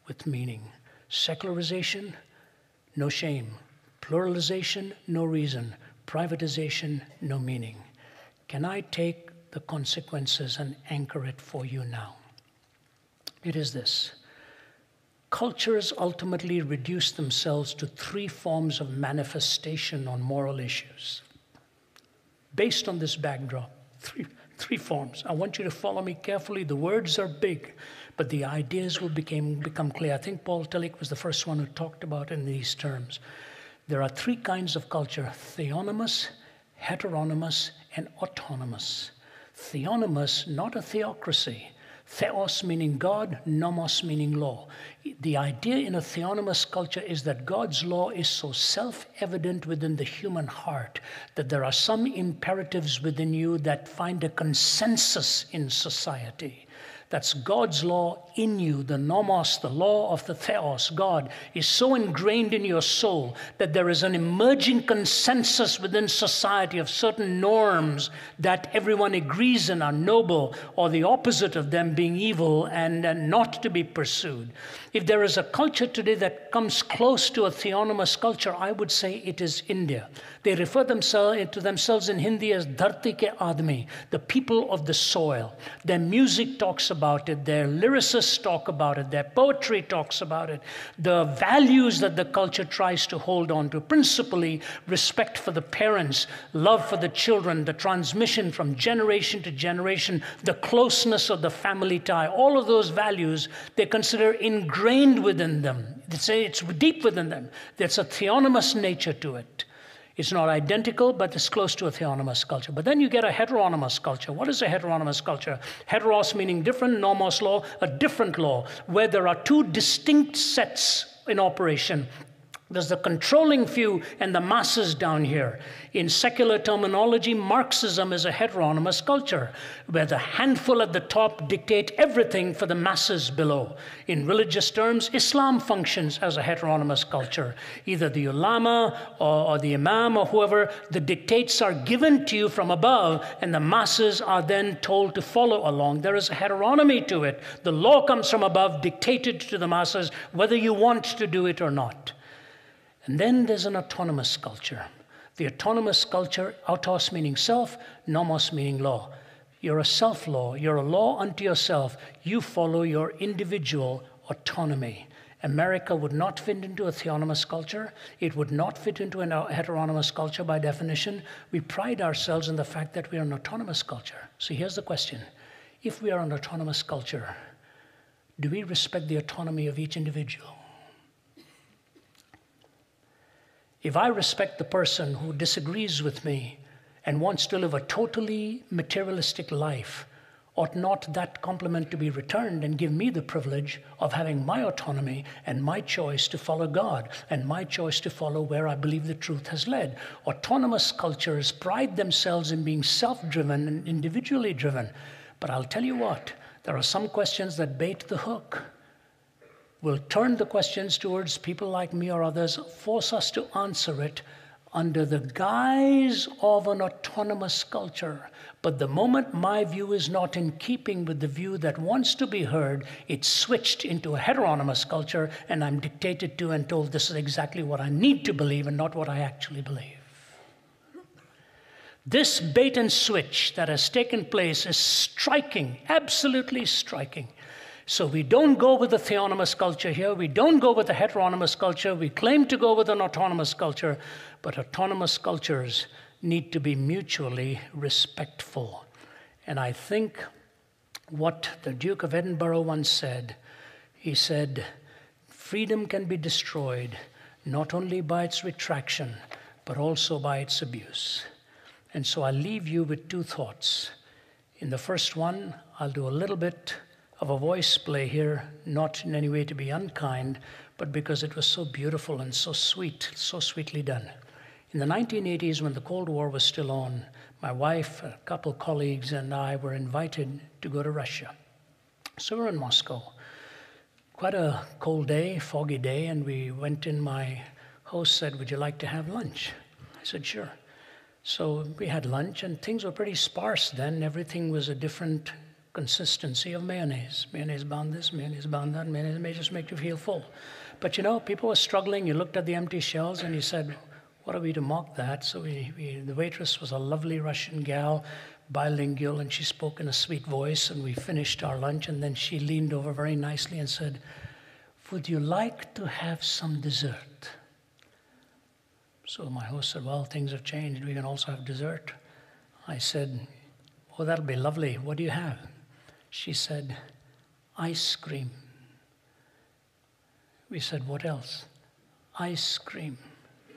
with meaning. Secularization, no shame. Pluralization, no reason. Privatization, no meaning. Can I take the consequences and anchor it for you now? It is this. Cultures ultimately reduce themselves to 3 forms of manifestation on moral issues. Based on this backdrop, three forms. I want you to follow me carefully. The words are big, but the ideas will become clear. I think Paul Tillich was the first one who talked about in these terms. There are 3 kinds of culture: theonomous, heteronymous, and autonomous. Theonomous, not a theocracy. Theos meaning God, nomos meaning law. The idea in a theonomous culture is that God's law is so self-evident within the human heart that there are some imperatives within you that find a consensus in society. That's God's law in you. The nomos, the law of the theos, God, is so ingrained in your soul that there is an emerging consensus within society of certain norms that everyone agrees in are noble, or the opposite of them being evil and not to be pursued. If there is a culture today that comes close to a theonomous culture, I would say it is India. They refer to themselves in Hindi as Dharti ke Aadmi, the people of the soil. Their music talks about it, their lyricists talk about it, their poetry talks about it. The values that the culture tries to hold on to, principally respect for the parents, love for the children, the transmission from generation to generation, the closeness of the family tie, all of those values they consider ingrained within them. They say it's deep within them. There's a theonomous nature to it. It's not identical, but it's close to a theonomous culture. But then you get a heteronymous culture. What is a heteronymous culture? Heteros meaning different, nomos law, a different law, where there are two distinct sets in operation. There's the controlling few and the masses down here. In secular terminology, Marxism is a heteronymous culture, where the handful at the top dictate everything for the masses below. In religious terms, Islam functions as a heteronymous culture. Either the ulama or the imam or whoever, the dictates are given to you from above, and the masses are then told to follow along. There is a heteronomy to it. The law comes from above, dictated to the masses, whether you want to do it or not. And then there's an autonomous culture. The autonomous culture, autos meaning self, nomos meaning law. You're a self-law. You're a law unto yourself. You follow your individual autonomy. America would not fit into a theonomous culture. It would not fit into a heteronymous culture by definition. We pride ourselves in the fact that we are an autonomous culture. So here's the question. If we are an autonomous culture, do we respect the autonomy of each individual? If I respect the person who disagrees with me and wants to live a totally materialistic life, ought not that compliment to be returned and give me the privilege of having my autonomy and my choice to follow God and my choice to follow where I believe the truth has led? Autonomous cultures pride themselves in being self-driven and individually driven. But I'll tell you what, there are some questions that bait the hook. Will turn the questions towards people like me or others, force us to answer it under the guise of an autonomous culture. But the moment my view is not in keeping with the view that wants to be heard, it's switched into a heteronymous culture, and I'm dictated to and told this is exactly what I need to believe and not what I actually believe. This bait and switch that has taken place is striking, absolutely striking. So we don't go with the theonomous culture here. We don't go with the heteronymous culture. We claim to go with an autonomous culture. But autonomous cultures need to be mutually respectful. And I think what the Duke of Edinburgh once said, he said, freedom can be destroyed not only by its retraction, but also by its abuse. And so I'll leave you with two thoughts. In the first one, I'll do a little bit of a voice play here, not in any way to be unkind, but because it was so beautiful and so sweet, so sweetly done. In the 1980s, when the Cold War was still on, my wife, a couple colleagues, and I were invited to go to Russia. So we're in Moscow. Quite a cold day, foggy day, and we went in. My host said, "Would you like to have lunch?" I said, "Sure." So we had lunch, and things were pretty sparse then. Everything was a different consistency of mayonnaise. Mayonnaise bound this, mayonnaise bound that. Mayonnaise may just make you feel full. But you know, people were struggling. You looked at the empty shelves and you said, what are we to mock that? So the waitress was a lovely Russian gal, bilingual, and she spoke in a sweet voice, and we finished our lunch, and then she leaned over very nicely and said, "Would you like to have some dessert?" So my host said, "Well, things have changed. We can also have dessert." I said, "Oh, that'll be lovely. What do you have?" She said, "Ice cream." We said, "What else?" "Ice cream."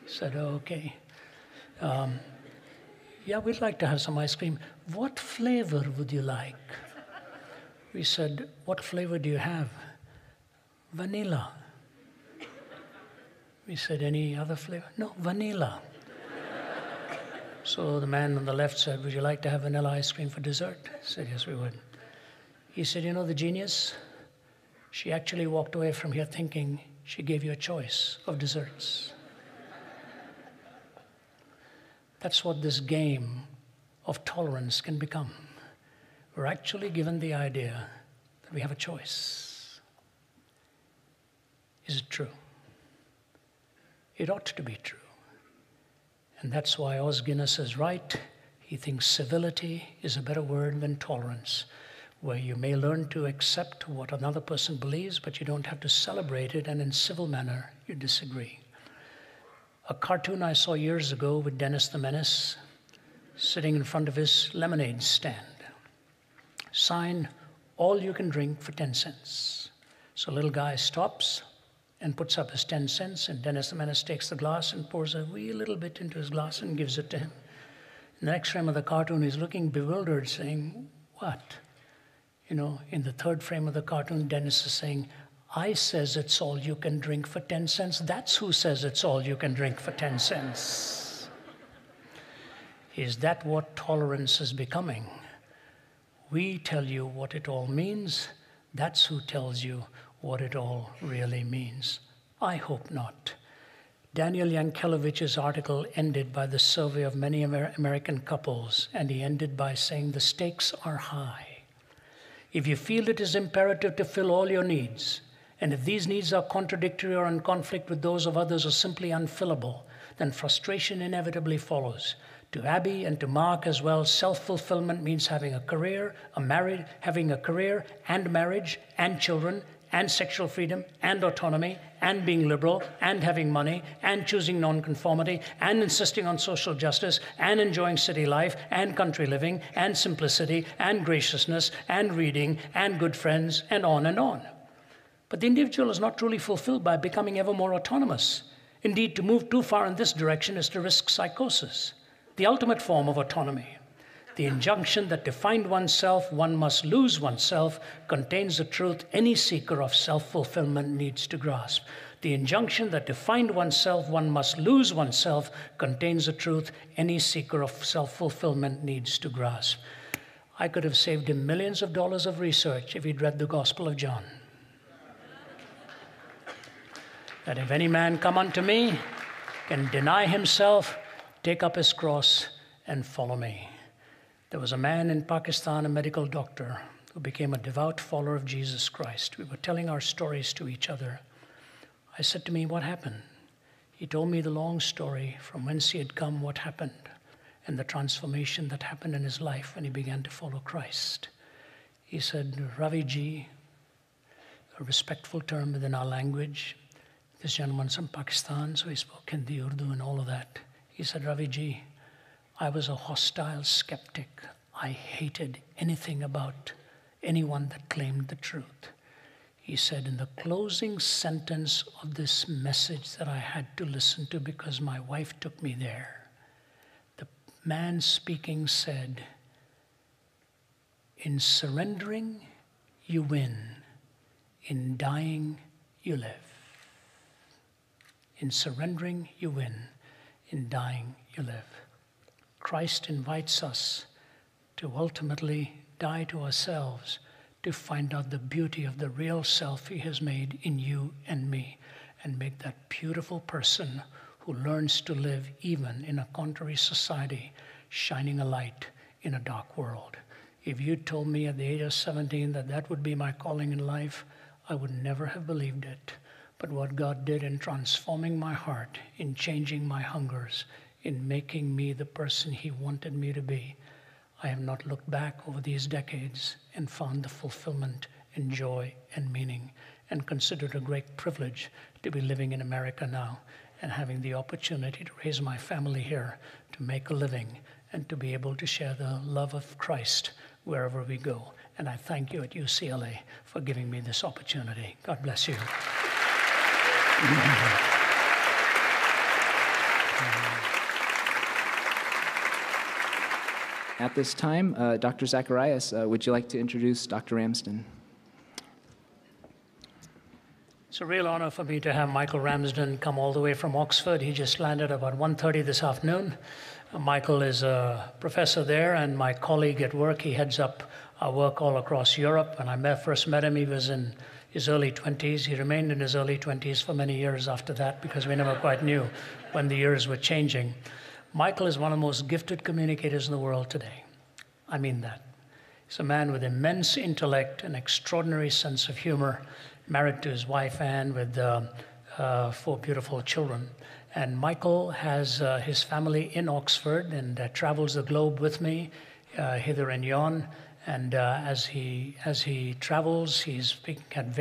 We said, "Oh, okay. Yeah, we'd like to have some ice cream. What flavor would you like?" We said, "What flavor do you have?" "Vanilla." We said, "Any other flavor?" "No, vanilla." So the man on the left said, "Would you like to have vanilla ice cream for dessert?" I said, "Yes, we would." He said, you know the genius? She actually walked away from here thinking she gave you a choice of desserts. That's what this game of tolerance can become. We're actually given the idea that we have a choice. Is it true? It ought to be true. And that's why Os Guinness is right. He thinks civility is a better word than tolerance, where you may learn to accept what another person believes, but you don't have to celebrate it, and in civil manner, you disagree. A cartoon I saw years ago with Dennis the Menace sitting in front of his lemonade stand. Sign, all you can drink for 10 cents. So a little guy stops and puts up his 10 cents, and Dennis the Menace takes the glass and pours a wee little bit into his glass and gives it to him. In the next frame of the cartoon, he's looking bewildered, saying, what? You know, in the third frame of the cartoon, Dennis is saying, I says it's all you can drink for 10 cents. That's who says it's all you can drink for 10 cents. Is that what tolerance is becoming? We tell you what it all means. That's who tells you what it all really means. I hope not. Daniel Yankeliewicz's article ended by the survey of many American couples, and he ended by saying the stakes are high. If you feel it is imperative to fill all your needs, and if these needs are contradictory or in conflict with those of others or simply unfillable, then frustration inevitably follows. To Abby and to Mark as well, self-fulfillment means having a career, having a career and marriage and children and sexual freedom and autonomy and being liberal and having money and choosing nonconformity and insisting on social justice and enjoying city life and country living and simplicity and graciousness and reading and good friends and on and on. But the individual is not truly fulfilled by becoming ever more autonomous. Indeed, to move too far in this direction is to risk psychosis, the ultimate form of autonomy. The injunction that to find oneself, one must lose oneself, contains the truth any seeker of self-fulfillment needs to grasp. The injunction that to find oneself, one must lose oneself, contains the truth any seeker of self-fulfillment needs to grasp. I could have saved him millions of dollars of research if he'd read the Gospel of John. That if any man come unto me, can deny himself, take up his cross, and follow me. There was a man in Pakistan, a medical doctor, who became a devout follower of Jesus Christ. We were telling our stories to each other. I said to him, what happened? He told me the long story from whence he had come, what happened, and the transformation that happened in his life when he began to follow Christ. He said, Ravi ji, a respectful term within our language. This gentleman's from Pakistan, so he spoke Hindi, Urdu, and all of that. He said, Ravi ji, I was a hostile skeptic. I hated anything about anyone that claimed the truth. He said, in the closing sentence of this message that I had to listen to because my wife took me there, the man speaking said, in surrendering, you win. In dying, you live. In surrendering, you win. In dying, you live. Christ invites us to ultimately die to ourselves, to find out the beauty of the real self he has made in you and me, and make that beautiful person who learns to live even in a contrary society, shining a light in a dark world. If you told me at the age of 17 that that would be my calling in life, I would never have believed it. But what God did in transforming my heart, in changing my hungers, in making me the person he wanted me to be, I have not looked back over these decades and found the fulfillment and joy and meaning, and consider it a great privilege to be living in America now and having the opportunity to raise my family here, to make a living, and to be able to share the love of Christ wherever we go. And I thank you at UCLA for giving me this opportunity. God bless you. At this time, Dr. Zacharias, would you like to introduce Dr. Ramsden? It's a real honor for me to have Michael Ramsden come all the way from Oxford. He just landed about 1:30 this afternoon. Michael is a professor there and my colleague at work. He heads up work all across Europe. When I first met him, he was in his early 20s. He remained in his early 20s for many years after that because we never quite knew when the years were changing. Michael is one of the most gifted communicators in the world today. I mean that. He's a man with immense intellect, an extraordinary sense of humor, married to his wife Anne with 4 beautiful children. And Michael has his family in Oxford and travels the globe with me, hither and yon. And as he travels, he's speaking at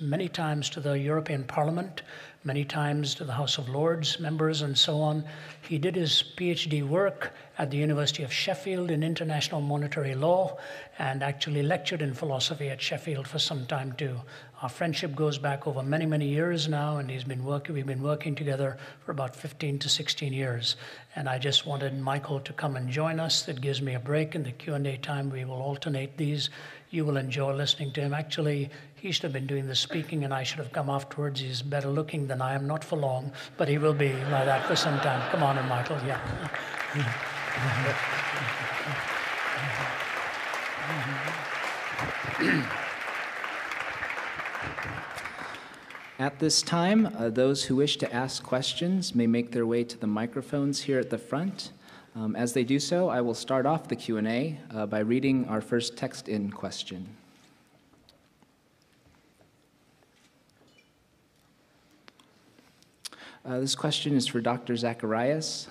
many times to the European Parliament, many times to the House of Lords members and so on. He did his PhD work at the University of Sheffield in international monetary law and actually lectured in philosophy at Sheffield for some time too. Our friendship goes back over many, many years now, and we've been working together for about 15 to 16 years. And I just wanted Michael to come and join us. That gives me a break in the Q&A time. We will alternate these. You will enjoy listening to him. Actually, he should have been doing the speaking, and I should have come afterwards. He's better looking than I am, not for long, but he will be like that for some time. Come on in, Michael. Yeah. At this time, those who wish to ask questions may make their way to the microphones here at the front. As they do so, I will start off the Q&A by reading our first text-in question. This question is for Dr. Zacharias.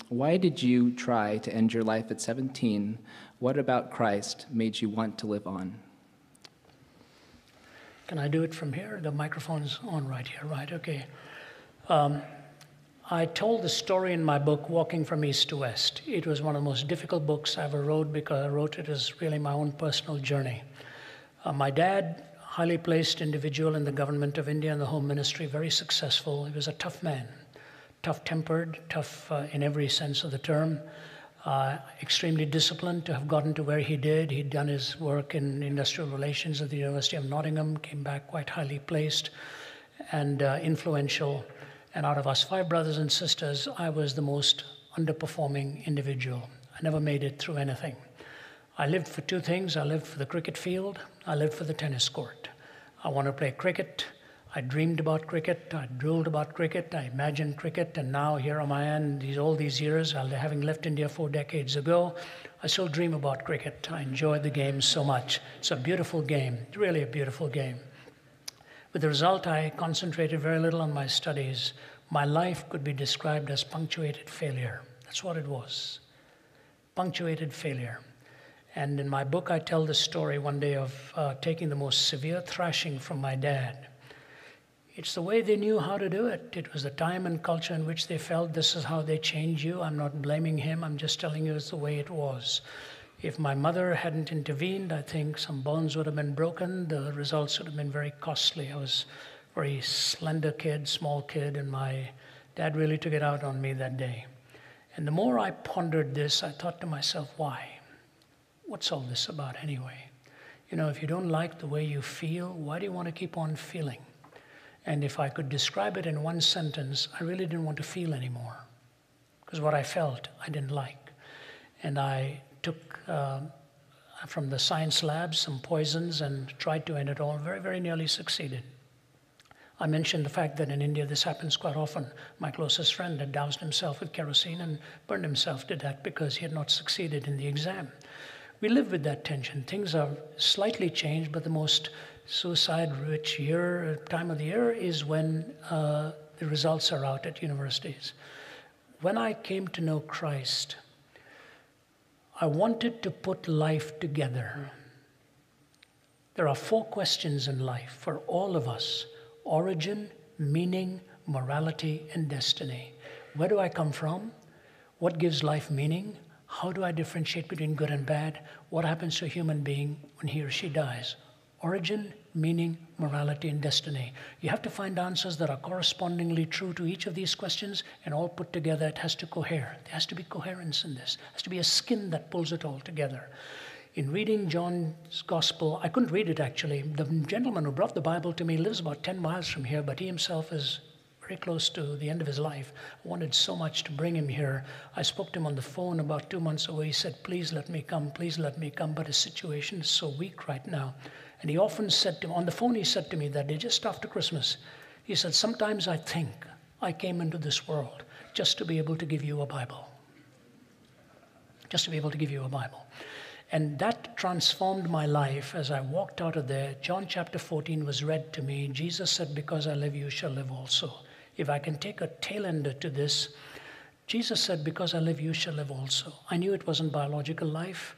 Why did you try to end your life at 17? What about Christ made you want to live on? Can I do it from here? The microphone's on right here, right? Okay. I told the story in my book, Walking from East to West. It was one of the most difficult books I ever wrote because I wrote it as really my own personal journey. My dad, highly placed individual in the government of India and the Home Ministry, very successful. He was a tough man, tough-tempered, tough in every sense of the term. Extremely disciplined to have gotten to where he did. He'd done his work in industrial relations at the University of Nottingham, came back quite highly placed and influential. And out of us 5 brothers and sisters, I was the most underperforming individual. I never made it through anything. I lived for 2 things. I lived for the cricket field. I lived for the tennis court. I wanted to play cricket. I dreamed about cricket, I drooled about cricket, I imagined cricket, and now here am I all these years, having left India 4 decades ago, I still dream about cricket. I enjoy the game so much. It's a beautiful game, really a beautiful game. With the result, I concentrated very little on my studies. My life could be described as punctuated failure. That's what it was, punctuated failure. And in my book, I tell the story one day of taking the most severe thrashing from my dad. It's the way they knew how to do it. It was the time and culture in which they felt this is how they change you. I'm not blaming him. I'm just telling you it's the way it was. If my mother hadn't intervened, I think some bones would have been broken. The results would have been very costly. I was a very slender kid, small kid, and my dad really took it out on me that day. And the more I pondered this, I thought to myself, why? What's all this about anyway? You know, if you don't like the way you feel, why do you want to keep on feeling? And if I could describe it in one sentence, I really didn't want to feel anymore. Because what I felt, I didn't like. And I took from the science labs some poisons and tried to end it all. Very, very nearly succeeded. I mentioned the fact that in India this happens quite often. My closest friend had doused himself with kerosene and burned himself to death because he had not succeeded in the exam. We live with that tension. Things are slightly changed, but the most suicide-rich time of the year is when the results are out at universities. When I came to know Christ, I wanted to put life together. There are 4 questions in life for all of us: origin, meaning, morality, and destiny. Where do I come from? What gives life meaning? How do I differentiate between good and bad? What happens to a human being when he or she dies? Origin, meaning, morality, and destiny. You have to find answers that are correspondingly true to each of these questions, and all put together, it has to cohere. There has to be coherence in this. There has to be a skin that pulls it all together. In reading John's Gospel, I couldn't read it actually. The gentleman who brought the Bible to me lives about 10 miles from here, but he himself is very close to the end of his life. I wanted so much to bring him here. I spoke to him on the phone about 2 months ago. He said, please let me come, but his situation is so weak right now. And he often said to me, on the phone he said to me that day, just after Christmas, he said, sometimes I think I came into this world just to be able to give you a Bible. Just to be able to give you a Bible. And that transformed my life as I walked out of there. John chapter 14 was read to me. Jesus said, because I live, you shall live also. If I can take a tail ender to this, Jesus said, because I live, you shall live also. I knew it wasn't biological life.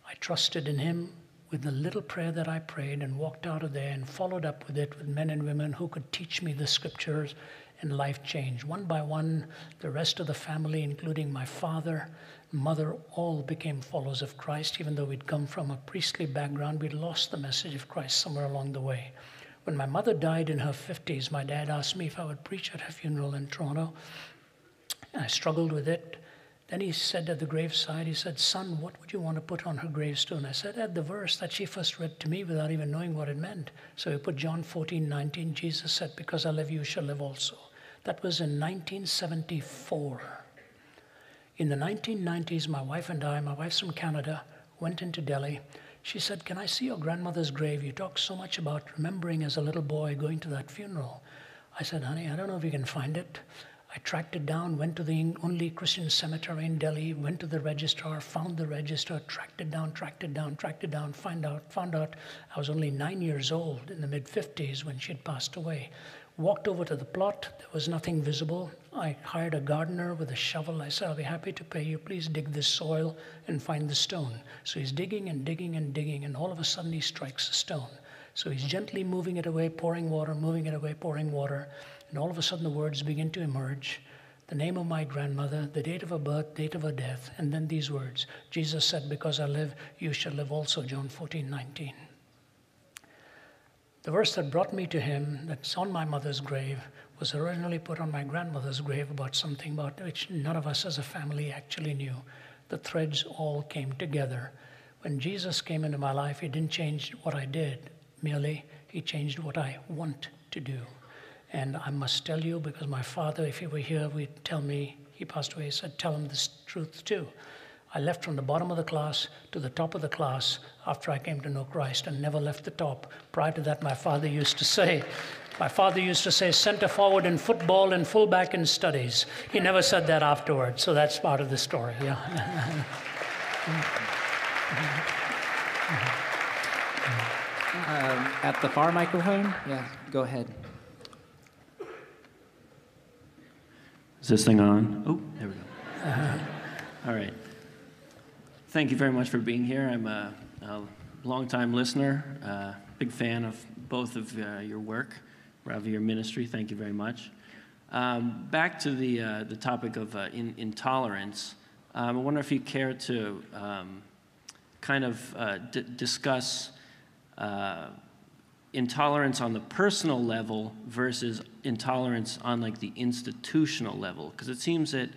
I trusted in him with the little prayer that I prayed and walked out of there and followed up with it with men and women who could teach me the scriptures, and life changed. One by one, the rest of the family, including my father, mother, all became followers of Christ. Even though we'd come from a priestly background, we'd lost the message of Christ somewhere along the way. When my mother died in her 50s, my dad asked me if I would preach at her funeral in Toronto. I struggled with it. Then he said at the graveside, he said, son, what would you want to put on her gravestone? I said, add the verse that she first read to me without even knowing what it meant. So he put John 14:19. Jesus said, because I live, you shall live also. That was in 1974. In the 1990s, my wife and I, my wife's from Canada, went into Delhi. She said, can I see your grandmother's grave? You talk so much about remembering as a little boy going to that funeral. I said, honey, I don't know if you can find it. I tracked it down, went to the only Christian cemetery in Delhi, went to the registrar, found the register, tracked it down, found out I was only 9 years old in the mid-50s when she had passed away. Walked over to the plot, there was nothing visible. I hired a gardener with a shovel. I said, I'll be happy to pay you. Please dig this soil and find the stone. So he's digging and digging and digging, and all of a sudden he strikes a stone. So he's gently moving it away, pouring water, moving it away, pouring water. And all of a sudden the words begin to emerge. The name of my grandmother, the date of her birth, date of her death, and then these words. Jesus said, because I live, you shall live also, John 14:19. The verse that brought me to him, that's on my mother's grave, was originally put on my grandmother's grave about something about which none of us as a family actually knew. The threads all came together. When Jesus came into my life, he didn't change what I did, merely he changed what I want to do. And I must tell you, because my father, if he were here, would tell me, he passed away, he said, tell him this truth too. I left from the bottom of the class to the top of the class after I came to know Christ and never left the top. Prior to that, my father used to say, center forward in football and fullback in studies. He never said that afterwards, so that's part of the story, yeah. At the far microphone? Yeah, go ahead. Is this thing on? Oh, there we go. All right. Thank you very much for being here. I'm a longtime listener, big fan of both of your work. Ravi, your ministry, thank you very much. Back to the topic of intolerance, I wonder if you care to discuss intolerance on the personal level versus intolerance on like the institutional level, because it seems that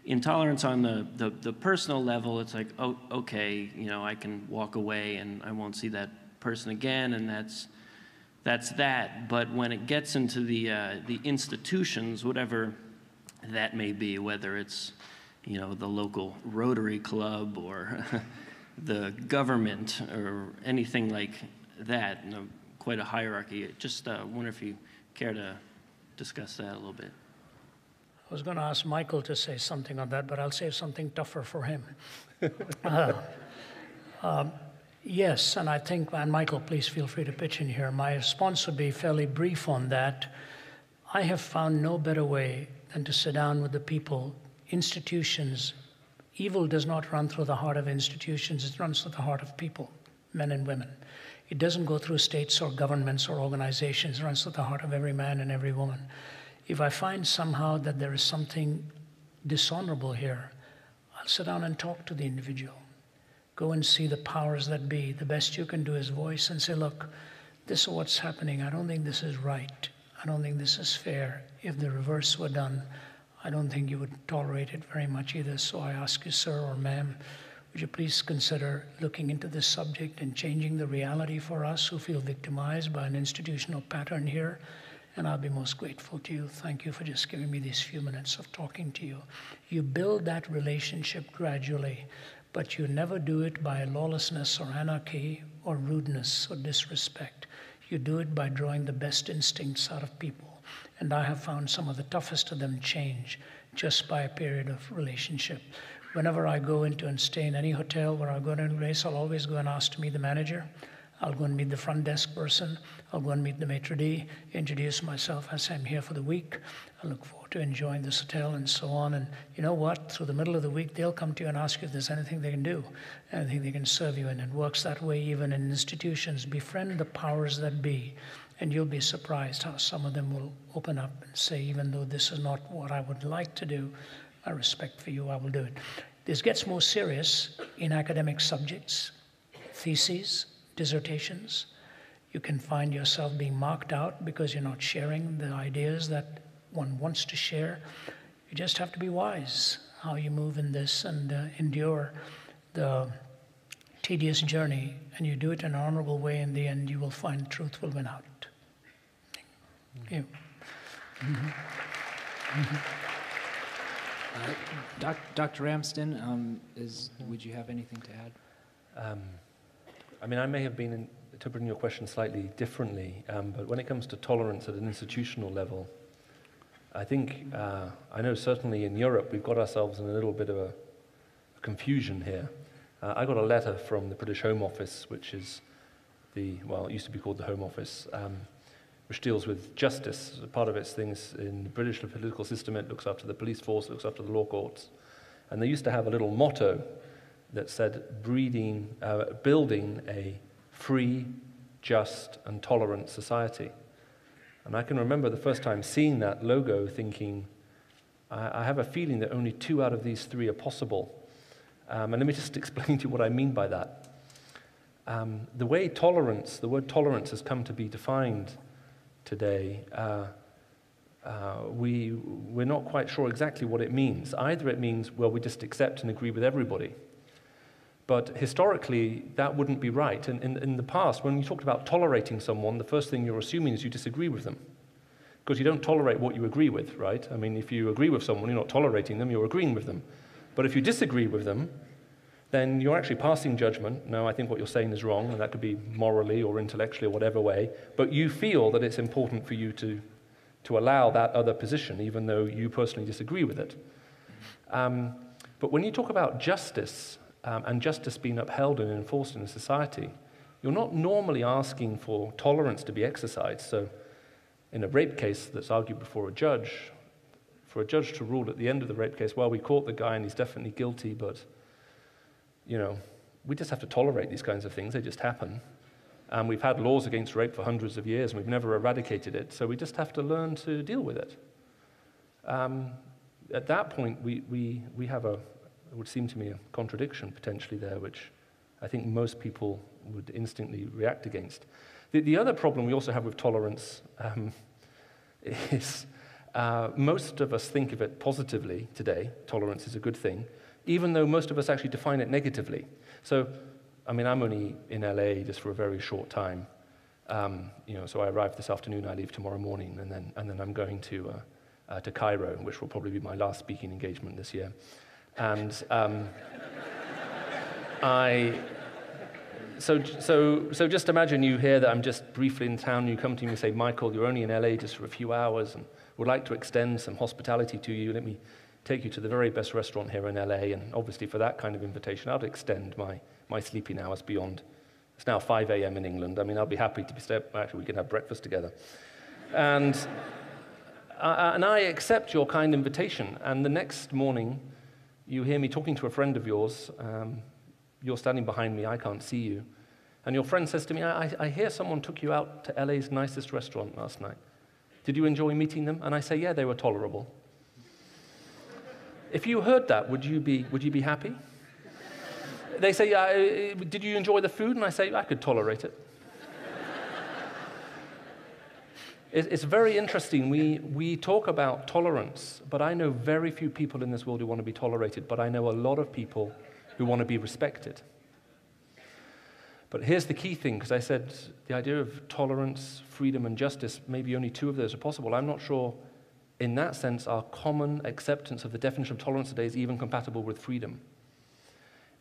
intolerance on the personal level, it's like, oh, okay, you know, I can walk away and I won't see that person again, and that's that. But when it gets into the institutions, whatever that may be, whether it's, you know, the local Rotary Club or the government or anything like that, you know, quite a hierarchy. Just wonder if you care to discuss that a little bit. I was going to ask Michael to say something on that, but I'll save something tougher for him. Yes, and I think, and Michael, please feel free to pitch in here. My response would be fairly brief on that. I have found no better way than to sit down with the people. Institutions, evil does not run through the heart of institutions, it runs through the heart of people, men and women. It doesn't go through states or governments or organizations, it runs through the heart of every man and every woman. If I find somehow that there is something dishonorable here, I'll sit down and talk to the individual. Go and see the powers that be. The best you can do is voice and say, look, this is what's happening. I don't think this is right. I don't think this is fair. If the reverse were done, I don't think you would tolerate it very much either. So I ask you, sir or ma'am, would you please consider looking into this subject and changing the reality for us who feel victimized by an institutional pattern here, and I'll be most grateful to you. Thank you for just giving me these few minutes of talking to you. You build that relationship gradually, but you never do it by lawlessness or anarchy or rudeness or disrespect. You do it by drawing the best instincts out of people. And I have found some of the toughest of them change just by a period of relationship. Whenever I go into and stay in any hotel where I go to a race, I'll always go and ask to meet the manager. I'll go and meet the front desk person. I'll go and meet the maitre d', introduce myself. I say I'm here for the week. I look forward to enjoying this hotel and so on. And you know what? Through the middle of the week, they'll come to you and ask you if there's anything they can do, anything they can serve you in. It works that way even in institutions. Befriend the powers that be, and you'll be surprised how some of them will open up and say, even though this is not what I would like to do, I respect for you, I will do it. This gets more serious in academic subjects, theses, dissertations. You can find yourself being marked out because you're not sharing the ideas that one wants to share. You just have to be wise how you move in this and endure the tedious journey, and you do it in an honorable way. In the end, you will find truth will win out. Thank you. Dr. Ramsden, would you have anything to add? I mean, I may have been interpreting your question slightly differently, but when it comes to tolerance at an institutional level, I think, I know certainly in Europe we've got ourselves in a little bit of a confusion here. I got a letter from the British Home Office, which is it used to be called the Home Office, which deals with justice. Part of its things in the British political system, it looks after the police force, it looks after the law courts. And they used to have a little motto that said, building a free, just, and tolerant society. And I can remember the first time seeing that logo thinking, I have a feeling that only 2 out of these 3 are possible. And let me just explain to you what I mean by that. The word tolerance has come to be defined today, we're not quite sure exactly what it means. Either it means, well, we just accept and agree with everybody. But historically, that wouldn't be right. And in the past, when you talked about tolerating someone, the first thing you're assuming is you disagree with them. Because you don't tolerate what you agree with, right? I mean, if you agree with someone, you're not tolerating them, you're agreeing with them. But if you disagree with them, then you're actually passing judgment. No, I think what you're saying is wrong, and that could be morally or intellectually or whatever way. But you feel that it's important for you to allow that other position, even though you personally disagree with it. But when you talk about justice, and justice being upheld and enforced in a society, you're not normally asking for tolerance to be exercised. So in a rape case that's argued before a judge, for a judge to rule at the end of the rape case, well, we caught the guy and he's definitely guilty, but, you know, we just have to tolerate these kinds of things. They just happen. And we've had laws against rape for hundreds of years, and we've never eradicated it, so we just have to learn to deal with it. At that point, we have it would seem to me a contradiction potentially there, which I think most people would instantly react against. The other problem we also have with tolerance is most of us think of it positively today. Tolerance is a good thing, even though most of us actually define it negatively. So, I mean, I'm only in LA just for a very short time. So I arrive this afternoon, I leave tomorrow morning, and then I'm going to Cairo, which will probably be my last speaking engagement this year. And so just imagine you hear that I'm just briefly in town, you come to me and say, Michael, you're only in LA just for a few hours and would like to extend some hospitality to you. Let me take you to the very best restaurant here in LA. And obviously for that kind of invitation, I'd extend my sleeping hours beyond. It's now 5 a.m. in England. I mean, I'll be happy to actually we can have breakfast together. And I accept your kind invitation. And the next morning, you hear me talking to a friend of yours. You're standing behind me, I can't see you. And your friend says to me, I hear someone took you out to LA's nicest restaurant last night. Did you enjoy meeting them? And I say, yeah, they were tolerable. If you heard that, would you be happy? They say, did you enjoy the food? And I say, I could tolerate it. It's very interesting. We talk about tolerance, but I know very few people in this world who want to be tolerated, but I know a lot of people who want to be respected. But here's the key thing, because I said the idea of tolerance, freedom, and justice, maybe only two of those are possible. I'm not sure, in that sense, our common acceptance of the definition of tolerance today is even compatible with freedom.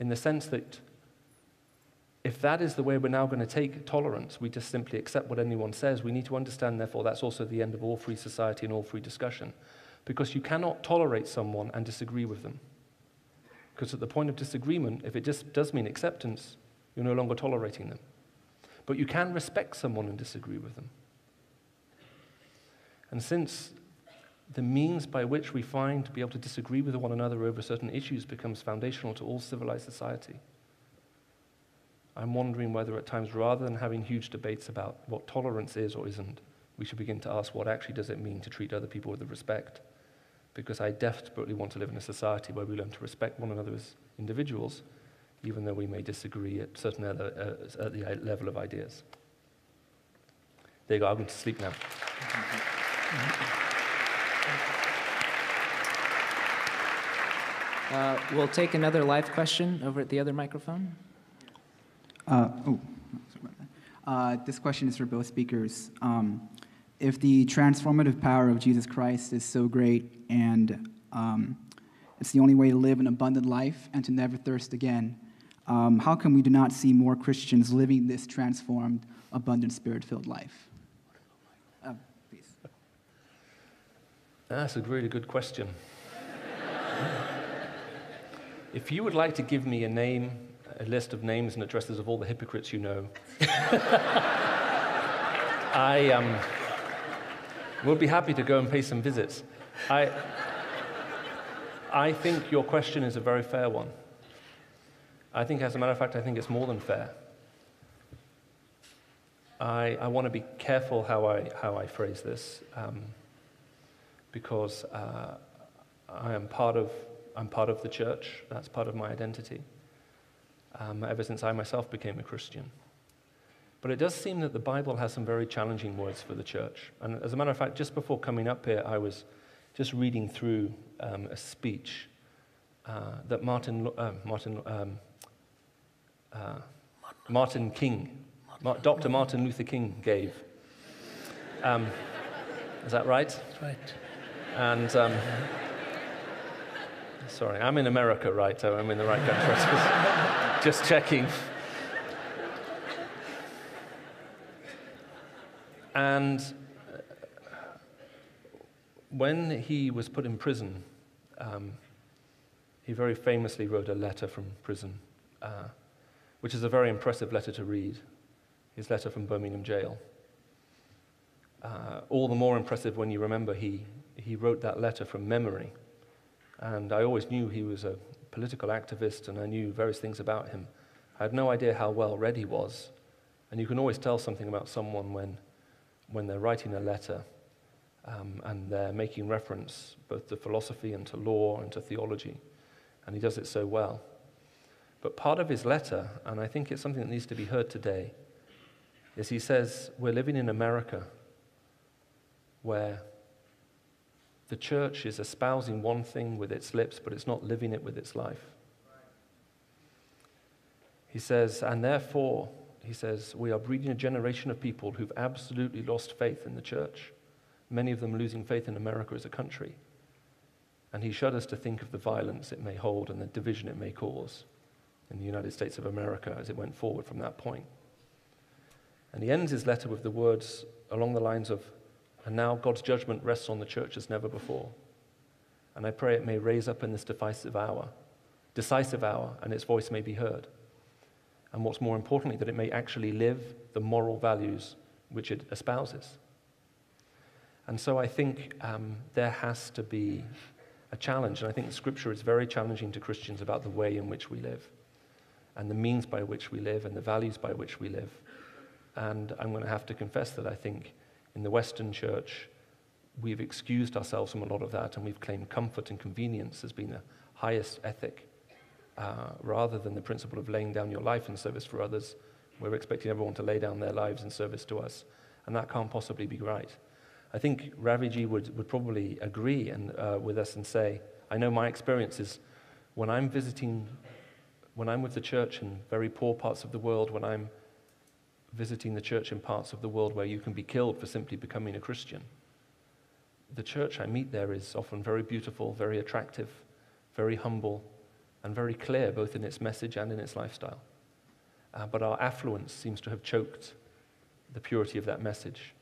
In the sense that if that is the way we're now going to take tolerance, we just simply accept what anyone says, we need to understand, therefore, that's also the end of all free society and all free discussion. Because you cannot tolerate someone and disagree with them. Because at the point of disagreement, if it just does mean acceptance, you're no longer tolerating them. But you can respect someone and disagree with them. And since the means by which we find to be able to disagree with one another over certain issues becomes foundational to all civilized society, I'm wondering whether at times, rather than having huge debates about what tolerance is or isn't, we should begin to ask what actually does it mean to treat other people with respect. Because I desperately want to live in a society where we learn to respect one another as individuals, even though we may disagree at the level of ideas. There you go, I'm going to sleep now. We'll take another live question over at the other microphone. Sorry about that. This question is for both speakers. If the transformative power of Jesus Christ is so great and it's the only way to live an abundant life and to never thirst again, how come we do not see more Christians living this transformed, abundant, spirit-filled life? Please. That's a really good question. If you would like to give me a list of names and addresses of all the hypocrites you know, I will be happy to go and pay some visits. I think your question is a very fair one. I think, as a matter of fact, I think it's more than fair. I want to be careful how I phrase this, because I'm part of the church. That's part of my identity. Ever since I myself became a Christian. But it does seem that the Bible has some very challenging words for the church. And as a matter of fact, just before coming up here, I was just reading through a speech that Dr. Martin Luther King gave. Is that right? That's right. And sorry, I'm in America, right? So I'm in the right country. Just checking. And when he was put in prison, he very famously wrote a letter from prison, which is a very impressive letter to read, his letter from Birmingham jail. All the more impressive when you remember he wrote that letter from memory. And I always knew he was a political activist, and I knew various things about him. I had no idea how well read he was. And you can always tell something about someone when they're writing a letter and they're making reference both to philosophy and to law and to theology. And he does it so well. But part of his letter, and I think it's something that needs to be heard today, is he says, we're living in America where the church is espousing one thing with its lips, but it's not living it with its life. He says, and therefore, he says, we are breeding a generation of people who've absolutely lost faith in the church, many of them losing faith in America as a country. And he shudders to think of the violence it may hold and the division it may cause in the United States of America as it went forward from that point. And he ends his letter with the words along the lines of, and now God's judgment rests on the church as never before. And I pray it may raise up in this decisive hour, and its voice may be heard. And what's more importantly, that it may actually live the moral values which it espouses. And so I think there has to be a challenge, and I think the Scripture is very challenging to Christians about the way in which we live, and the means by which we live, and the values by which we live. And I'm going to have to confess that I think in the Western church, we've excused ourselves from a lot of that, and we've claimed comfort and convenience as being the highest ethic, rather than the principle of laying down your life in service for others. We're expecting everyone to lay down their lives in service to us, and that can't possibly be right. I think Ravi would probably agree with us and say, I know my experience is when I'm with the church in very poor parts of the world, when I'm visiting the church in parts of the world where you can be killed for simply becoming a Christian. The church I meet there is often very beautiful, very attractive, very humble, and very clear, both in its message and in its lifestyle. But our affluence seems to have choked the purity of that message.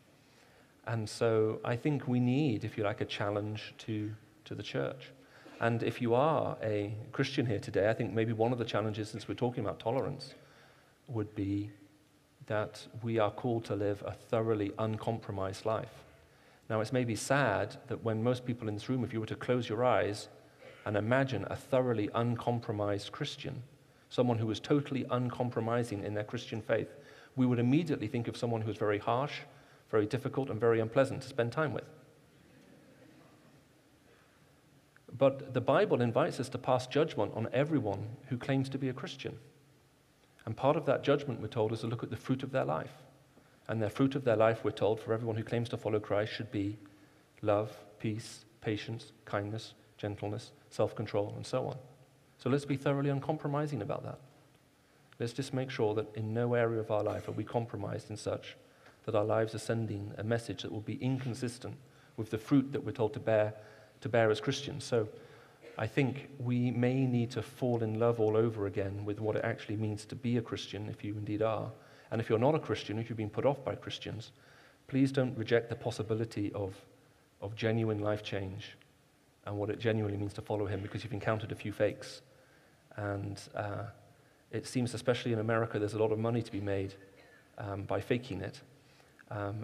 And so I think we need, if you like, a challenge to the church. And if you are a Christian here today, I think maybe one of the challenges, since we're talking about tolerance, would be that we are called to live a thoroughly uncompromised life. Now, it's maybe sad that when most people in this room, if you were to close your eyes and imagine a thoroughly uncompromised Christian, someone who was totally uncompromising in their Christian faith, we would immediately think of someone who is very harsh, very difficult, and very unpleasant to spend time with. But the Bible invites us to pass judgment on everyone who claims to be a Christian. And part of that judgment, we're told, is to look at the fruit of their life. And the fruit of their life, we're told, for everyone who claims to follow Christ should be love, peace, patience, kindness, gentleness, self-control, and so on. So let's be thoroughly uncompromising about that. Let's just make sure that in no area of our life are we compromised in such that our lives are sending a message that will be inconsistent with the fruit that we're told to bear as Christians. So I think we may need to fall in love all over again with what it actually means to be a Christian, if you indeed are. And if you're not a Christian, if you've been put off by Christians, please don't reject the possibility of genuine life change and what it genuinely means to follow him, because you've encountered a few fakes. And it seems, especially in America, there's a lot of money to be made by faking it.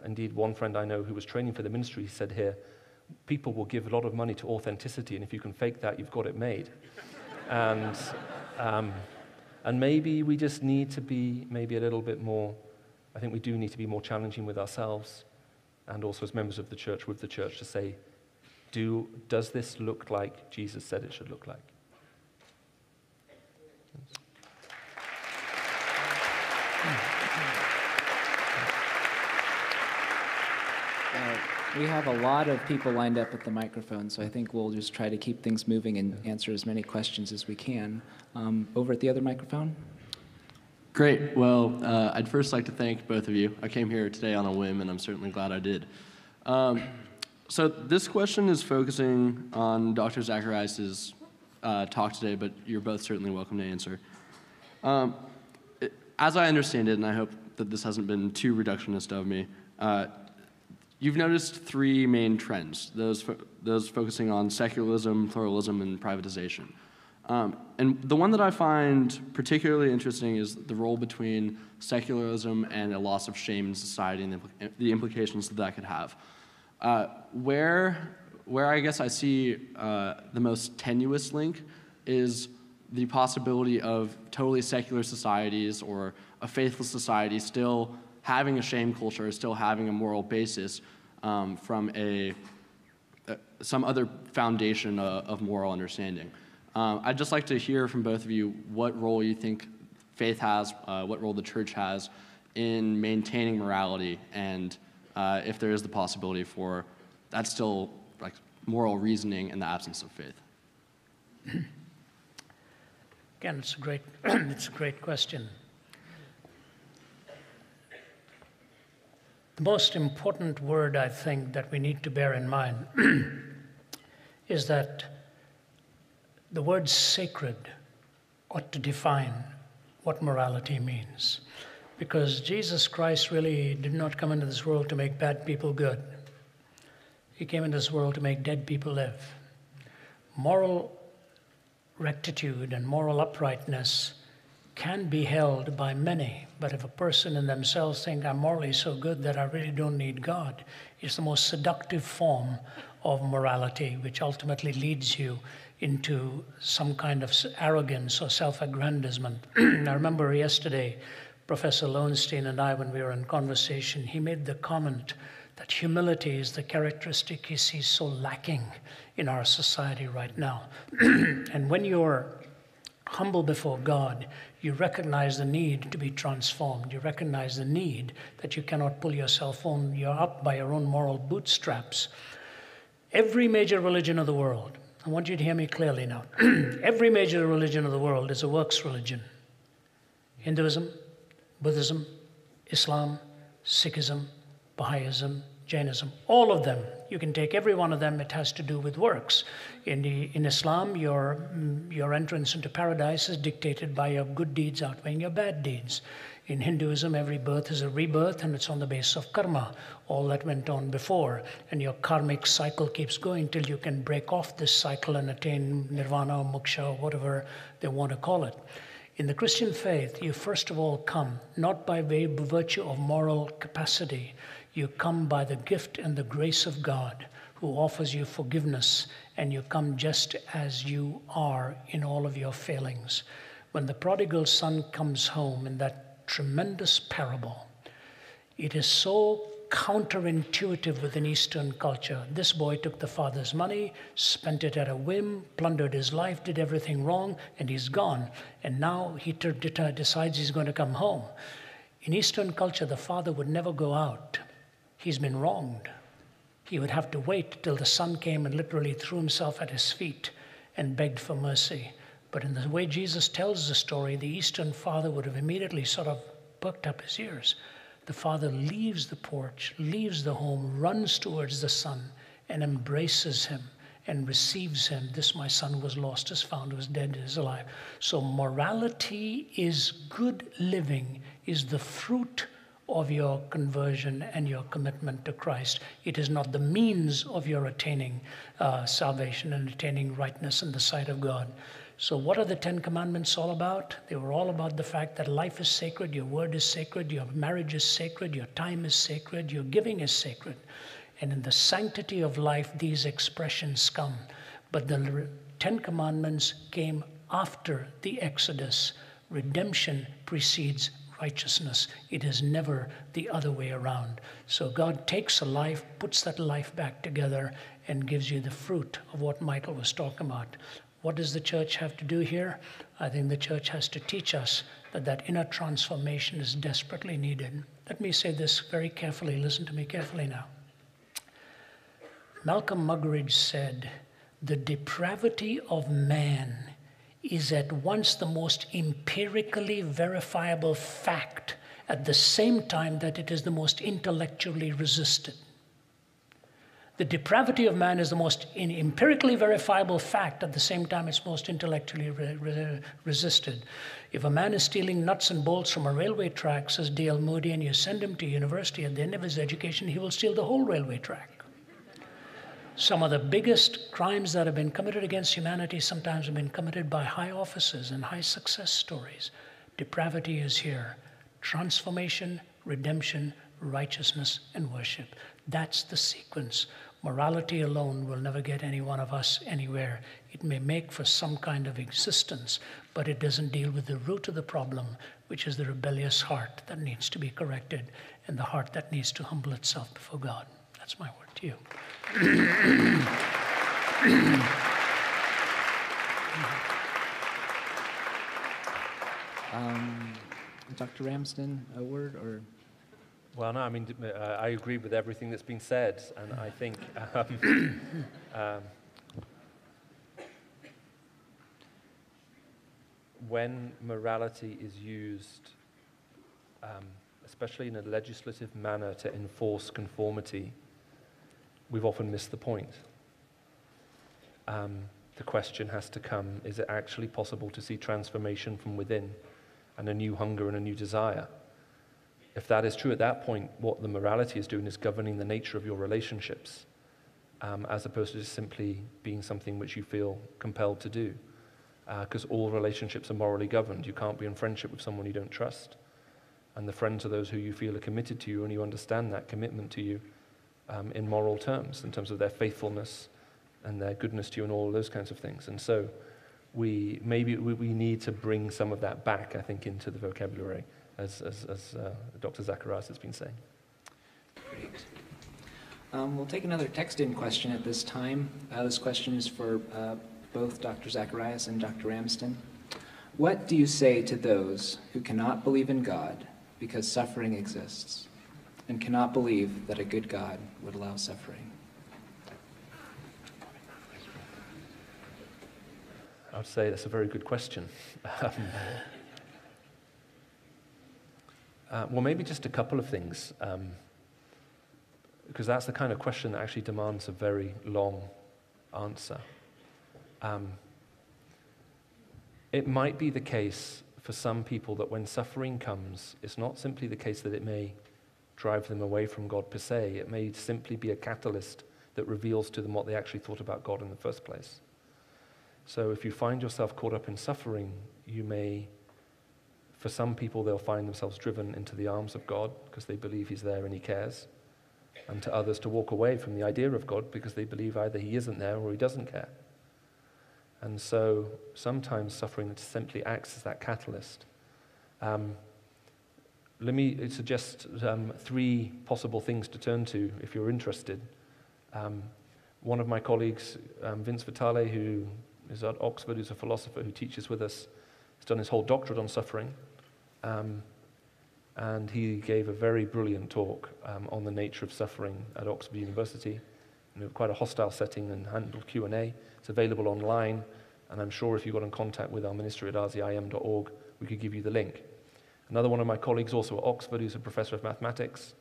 Indeed, one friend I know who was training for the ministry said here, people will give a lot of money to authenticity, and if you can fake that, you've got it made. And maybe we just need to be maybe a little bit more, I think we do need to be more challenging with ourselves and also as members of the church, with the church, to say, does this look like Jesus said it should look like? We have a lot of people lined up at the microphone, so I think we'll just try to keep things moving and answer as many questions as we can. Over at the other microphone. Great. Well, I'd first like to thank both of you. I came here today on a whim, and I'm certainly glad I did. So this question is focusing on Dr. Zacharias' talk today, but you're both certainly welcome to answer. As I understand it, and I hope that this hasn't been too reductionist of me, you've noticed three main trends, those focusing on secularism, pluralism, and privatization. And the one that I find particularly interesting is the role between secularism and a loss of shame in society and the implications that could have. Where I guess I see the most tenuous link is the possibility of totally secular societies or a faithless society still having a shame culture, still having a moral basis from some other foundation of moral understanding. I'd just like to hear from both of you what role you think faith has, what role the church has in maintaining morality, and if there is the possibility for that still like moral reasoning in the absence of faith. Again, it's a great question. The most important word, I think, that we need to bear in mind is that the word sacred ought to define what morality means. Because Jesus Christ really did not come into this world to make bad people good. He came into this world to make dead people live. Moral rectitude and moral uprightness can be held by many, but if a person in themselves think, I'm morally so good that I really don't need God, it's the most seductive form of morality, which ultimately leads you into some kind of arrogance or self-aggrandizement. I remember yesterday, Professor Lowenstein and I, when we were in conversation, he made the comment that humility is the characteristic he sees so lacking in our society right now. And when you're humble before God, you recognize the need to be transformed. You recognize the need that you cannot pull yourself on. You're up by your own moral bootstraps. Every major religion of the world, I want you to hear me clearly now. Every major religion of the world is a works religion. Hinduism, Buddhism, Islam, Sikhism, Baha'ism, Jainism, all of them. You can take every one of them, it has to do with works. In Islam, your entrance into paradise is dictated by your good deeds outweighing your bad deeds. In Hinduism, every birth is a rebirth, and it's on the basis of karma, all that went on before. And your karmic cycle keeps going till you can break off this cycle and attain nirvana or moksha or whatever they want to call it. In the Christian faith, you first of all come, not by virtue of moral capacity, you come by the gift and the grace of God, who offers you forgiveness, and you come just as you are in all of your failings. When the prodigal son comes home in that tremendous parable, it is so counterintuitive within Eastern culture. This boy took the father's money, spent it at a whim, plundered his life, did everything wrong, and he's gone. And now he decides he's going to come home. In Eastern culture, the father would never go out. He's been wronged. He would have to wait till the son came and literally threw himself at his feet and begged for mercy. But in the way Jesus tells the story, the Eastern father would have immediately sort of perked up his ears. The father leaves the porch, leaves the home, runs towards the son, and embraces him and receives him. This my son was lost, is found, was dead, is alive. So morality is good living, is the fruit of your conversion and your commitment to Christ. It is not the means of your attaining salvation and attaining rightness in the sight of God. So what are the 10 Commandments all about? They were all about the fact that life is sacred, your word is sacred, your marriage is sacred, your time is sacred, your giving is sacred. And in the sanctity of life, these expressions come. But the 10 Commandments came after the Exodus. Redemption precedes righteousness. It is never the other way around. So God takes a life, puts that life back together, and gives you the fruit of what Michael was talking about. What does the church have to do here? I think the church has to teach us that that inner transformation is desperately needed. Let me say this very carefully. Listen to me carefully now. Malcolm Muggeridge said, "The depravity of man is at once the most empirically verifiable fact at the same time that it is the most intellectually resisted." The depravity of man is the most empirically verifiable fact at the same time it's most intellectually resisted. If a man is stealing nuts and bolts from a railway track, says D.L. Moody, and you send him to university, at the end of his education, he will steal the whole railway track. Some of the biggest crimes that have been committed against humanity sometimes have been committed by high officers and high success stories. Depravity is here. Transformation, redemption, righteousness, and worship. That's the sequence. Morality alone will never get any one of us anywhere. It may make for some kind of existence, but it doesn't deal with the root of the problem, which is the rebellious heart that needs to be corrected and the heart that needs to humble itself before God. That's my word to you. Dr. Ramsden, a word or? Well, no, I mean, I agree with everything that's been said, and I think when morality is used, especially in a legislative manner to enforce conformity, we've often missed the point. The question has to come, is it actually possible to see transformation from within and a new hunger and a new desire? If that is true at that point, what the morality is doing is governing the nature of your relationships, as opposed to just simply being something which you feel compelled to do. Because all relationships are morally governed. You can't be in friendship with someone you don't trust. And the friends are those who you feel are committed to you, and you understand that commitment to you in moral terms, in terms of their faithfulness and their goodness to you and all of those kinds of things. And so we need to bring some of that back, I think, into the vocabulary, as Dr. Zacharias has been saying. Great. We'll take another text-in question at this time. This question is for both Dr. Zacharias and Dr. Ramsden. What do you say to those who cannot believe in God because suffering exists and cannot believe that a good God would allow suffering? I would say that's a very good question. Well, maybe just a couple of things, because that's the kind of question that actually demands a very long answer. It might be the case for some people that when suffering comes, it's not simply the case that it may drive them away from God per se. It may simply be a catalyst that reveals to them what they actually thought about God in the first place. So if you find yourself caught up in suffering, you may, for some people, they'll find themselves driven into the arms of God because they believe he's there and he cares, and to others to walk away from the idea of God because they believe either he isn't there or he doesn't care. And so sometimes suffering simply acts as that catalyst. Let me suggest 3 possible things to turn to if you're interested. One of my colleagues, Vince Vitale, who is at Oxford, who's a philosopher who teaches with us, has done his whole doctorate on suffering. And he gave a very brilliant talk on the nature of suffering at Oxford University, in quite a hostile setting, and handled Q&A. It's available online, and I'm sure if you got in contact with our ministry at rzim.org, we could give you the link. Another one of my colleagues, also at Oxford, who's a professor of mathematics,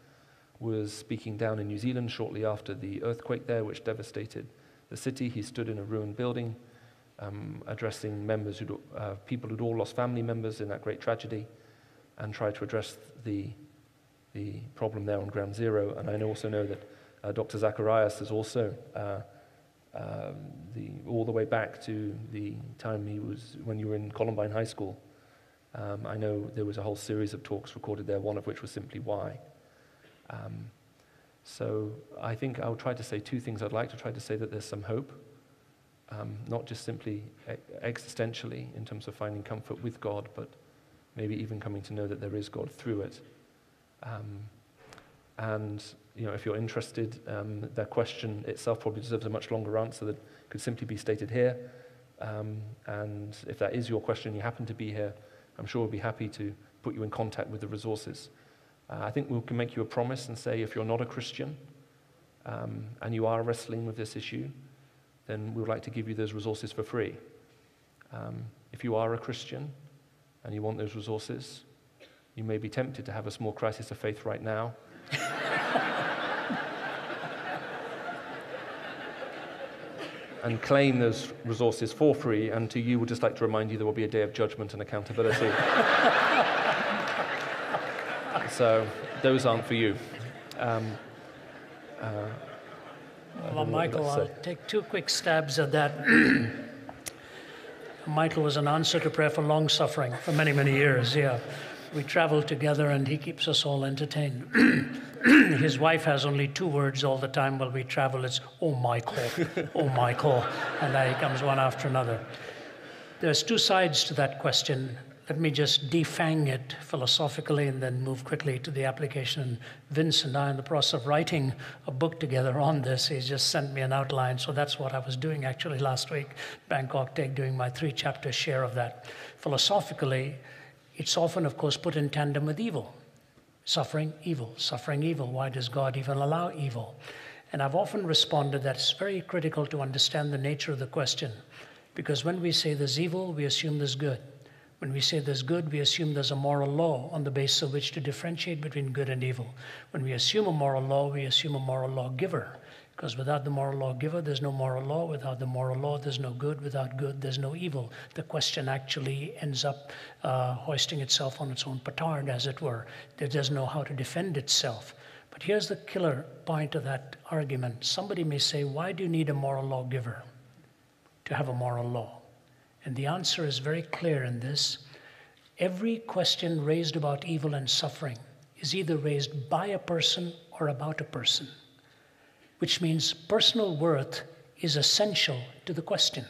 was speaking down in New Zealand shortly after the earthquake there, which devastated the city. He stood in a ruined building, addressing people who'd all lost family members in that great tragedy, and tried to address the problem there on ground zero. And I also know that Dr. Zacharias is also all the way back to the time when you were in Columbine High School. I know there was a whole series of talks recorded there, one of which was simply why. So I think I'll try to say 2 things. I'd like to try to say that there's some hope, not just simply existentially in terms of finding comfort with God, but maybe even coming to know that there is God through it. And if you're interested, that question itself probably deserves a much longer answer that could simply be stated here. And if that is your question, you happen to be here, I'm sure we'll be happy to put you in contact with the resources. I think we can make you a promise and say if you're not a Christian and you are wrestling with this issue, then we would like to give you those resources for free. If you are a Christian and you want those resources, you may be tempted to have a small crisis of faith right now. And claim those resources for free, and to you, we'd just like to remind you there will be a day of judgment and accountability. So those aren't for you. Well, Michael, I'll take 2 quick stabs at that. Michael was an answer to prayer for long suffering for many, many years, yeah. We travel together and he keeps us all entertained. His wife has only 2 words all the time while we travel. It's, "Oh, Michael, oh, Michael." And there he comes one after another. There's 2 sides to that question. Let me just defang it philosophically and then move quickly to the application. And Vince and I are in the process of writing a book together on this. He's just sent me an outline. So that's what I was doing actually last week, Bangkok Tech, doing my 3-chapter share of that. Philosophically, it's often, of course, put in tandem with evil. Suffering, evil. Suffering, evil. Why does God even allow evil? And I've often responded that it's very critical to understand the nature of the question. Because when we say there's evil, we assume there's good. When we say there's good, we assume there's a moral law on the basis of which to differentiate between good and evil. When we assume a moral law, we assume a moral lawgiver. Because without the moral lawgiver, there's no moral law. Without the moral law, there's no good. Without good, there's no evil. The question actually ends up hoisting itself on its own petard, as it were. It doesn't know how to defend itself. But here's the killer point of that argument. Somebody may say, why do you need a moral lawgiver to have a moral law? And the answer is very clear in this. Every question raised about evil and suffering is either raised by a person or about a person, which means personal worth is essential to the question.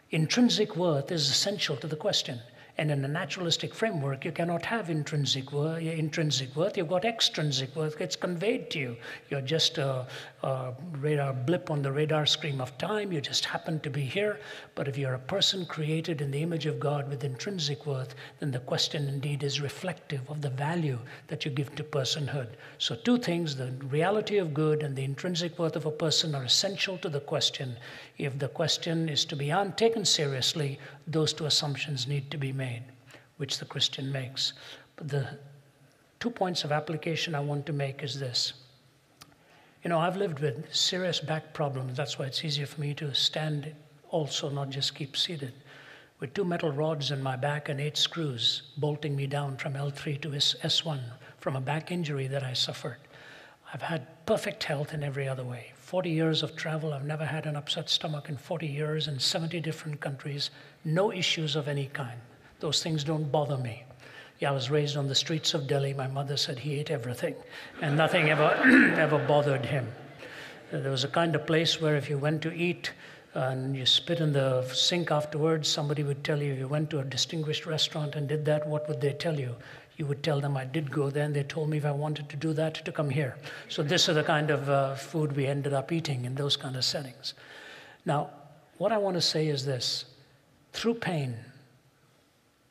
Intrinsic worth is essential to the question. And in a naturalistic framework, you cannot have intrinsic worth. You've got extrinsic worth. It's conveyed to you. You're just a radar blip on the radar screen of time. You just happen to be here. But if you're a person created in the image of God with intrinsic worth, then the question indeed is reflective of the value that you give to personhood. So 2 things, the reality of good and the intrinsic worth of a person are essential to the question. If the question is to be taken seriously, those 2 assumptions need to be made, which the Christian makes. But the 2 points of application I want to make is this. You know, I've lived with serious back problems. That's why it's easier for me to stand also, not just keep seated. With 2 metal rods in my back and 8 screws bolting me down from L3 to S1 from a back injury that I suffered. I've had perfect health in every other way. 40 years of travel, I've never had an upset stomach in 40 years in 70 different countries. No issues of any kind. Those things don't bother me. Yeah, I was raised on the streets of Delhi. My mother said he ate everything, and nothing ever, ever bothered him. There was a kind of place where if you went to eat and you spit in the sink afterwards, somebody would tell you, if you went to a distinguished restaurant and did that, what would they tell you? You would tell them, I did go there, and they told me if I wanted to do that, to come here. So this is the kind of food we ended up eating in those kind of settings. Now, what I want to say is this. Through pain,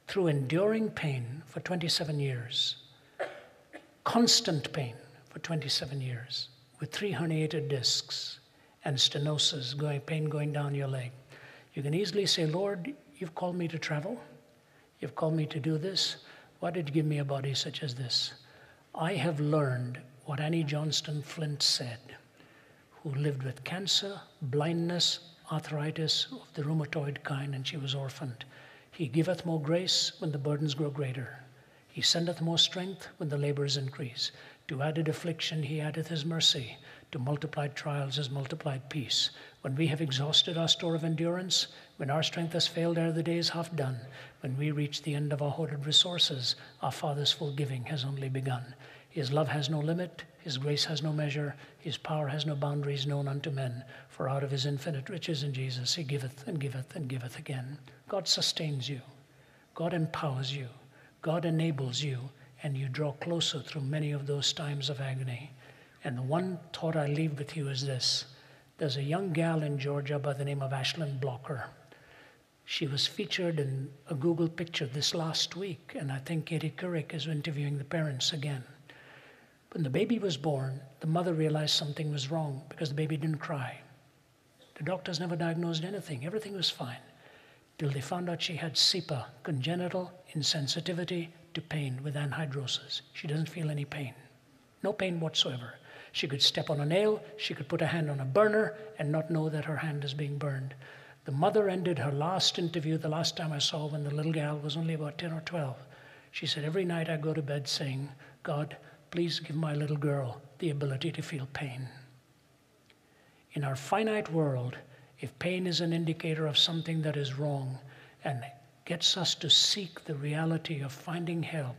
through enduring pain for 27 years, constant pain for 27 years, with 3 herniated discs and stenosis, pain going down your leg, you can easily say, Lord, you've called me to travel. You've called me to do this. Why did you give me a body such as this? I have learned what Annie Johnston Flint said, who lived with cancer, blindness, arthritis of the rheumatoid kind, and she was orphaned. He giveth more grace when the burdens grow greater. He sendeth more strength when the labors increase. To added affliction he addeth his mercy. To multiplied trials his multiplied peace. When we have exhausted our store of endurance, when our strength has failed ere the day is half done, when we reach the end of our hoarded resources, our Father's full giving has only begun. His love has no limit, his grace has no measure, his power has no boundaries known unto men. For out of his infinite riches in Jesus he giveth and giveth and giveth again. God sustains you. God empowers you. God enables you, and you draw closer through many of those times of agony. And the one thought I leave with you is this. There's a young gal in Georgia by the name of Ashlyn Blocker. She was featured in a Google picture this last week, and I think Katie Couric is interviewing the parents again. When the baby was born, the mother realized something was wrong because the baby didn't cry. The doctors never diagnosed anything. Everything was fine, till they found out she had CIPA, congenital insensitivity to pain with anhidrosis. She doesn't feel any pain. No pain whatsoever. She could step on a nail, she could put a hand on a burner and not know that her hand is being burned. The mother ended her last interview, the last time I saw when the little gal was only about 10 or 12. She said, every night I go to bed saying, God, please give my little girl the ability to feel pain. In our finite world, if pain is an indicator of something that is wrong and gets us to seek the reality of finding help,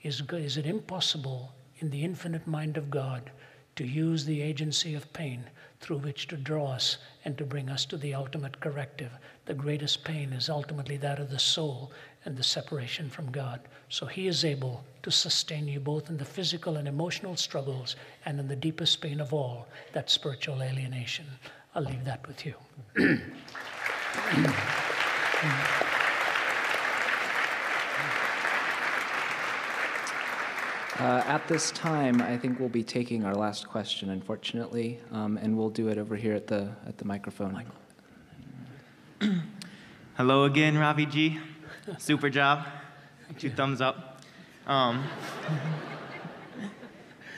is it impossible in the infinite mind of God to use the agency of pain through which to draw us and to bring us to the ultimate corrective? The greatest pain is ultimately that of the soul and the separation from God. So he is able to sustain you both in the physical and emotional struggles and in the deepest pain of all, that spiritual alienation. I'll leave that with you. At this time, I think we'll be taking our last question, unfortunately, and we'll do it over here at the microphone. Hello again, Ravi G. Super job. 2 thumbs up.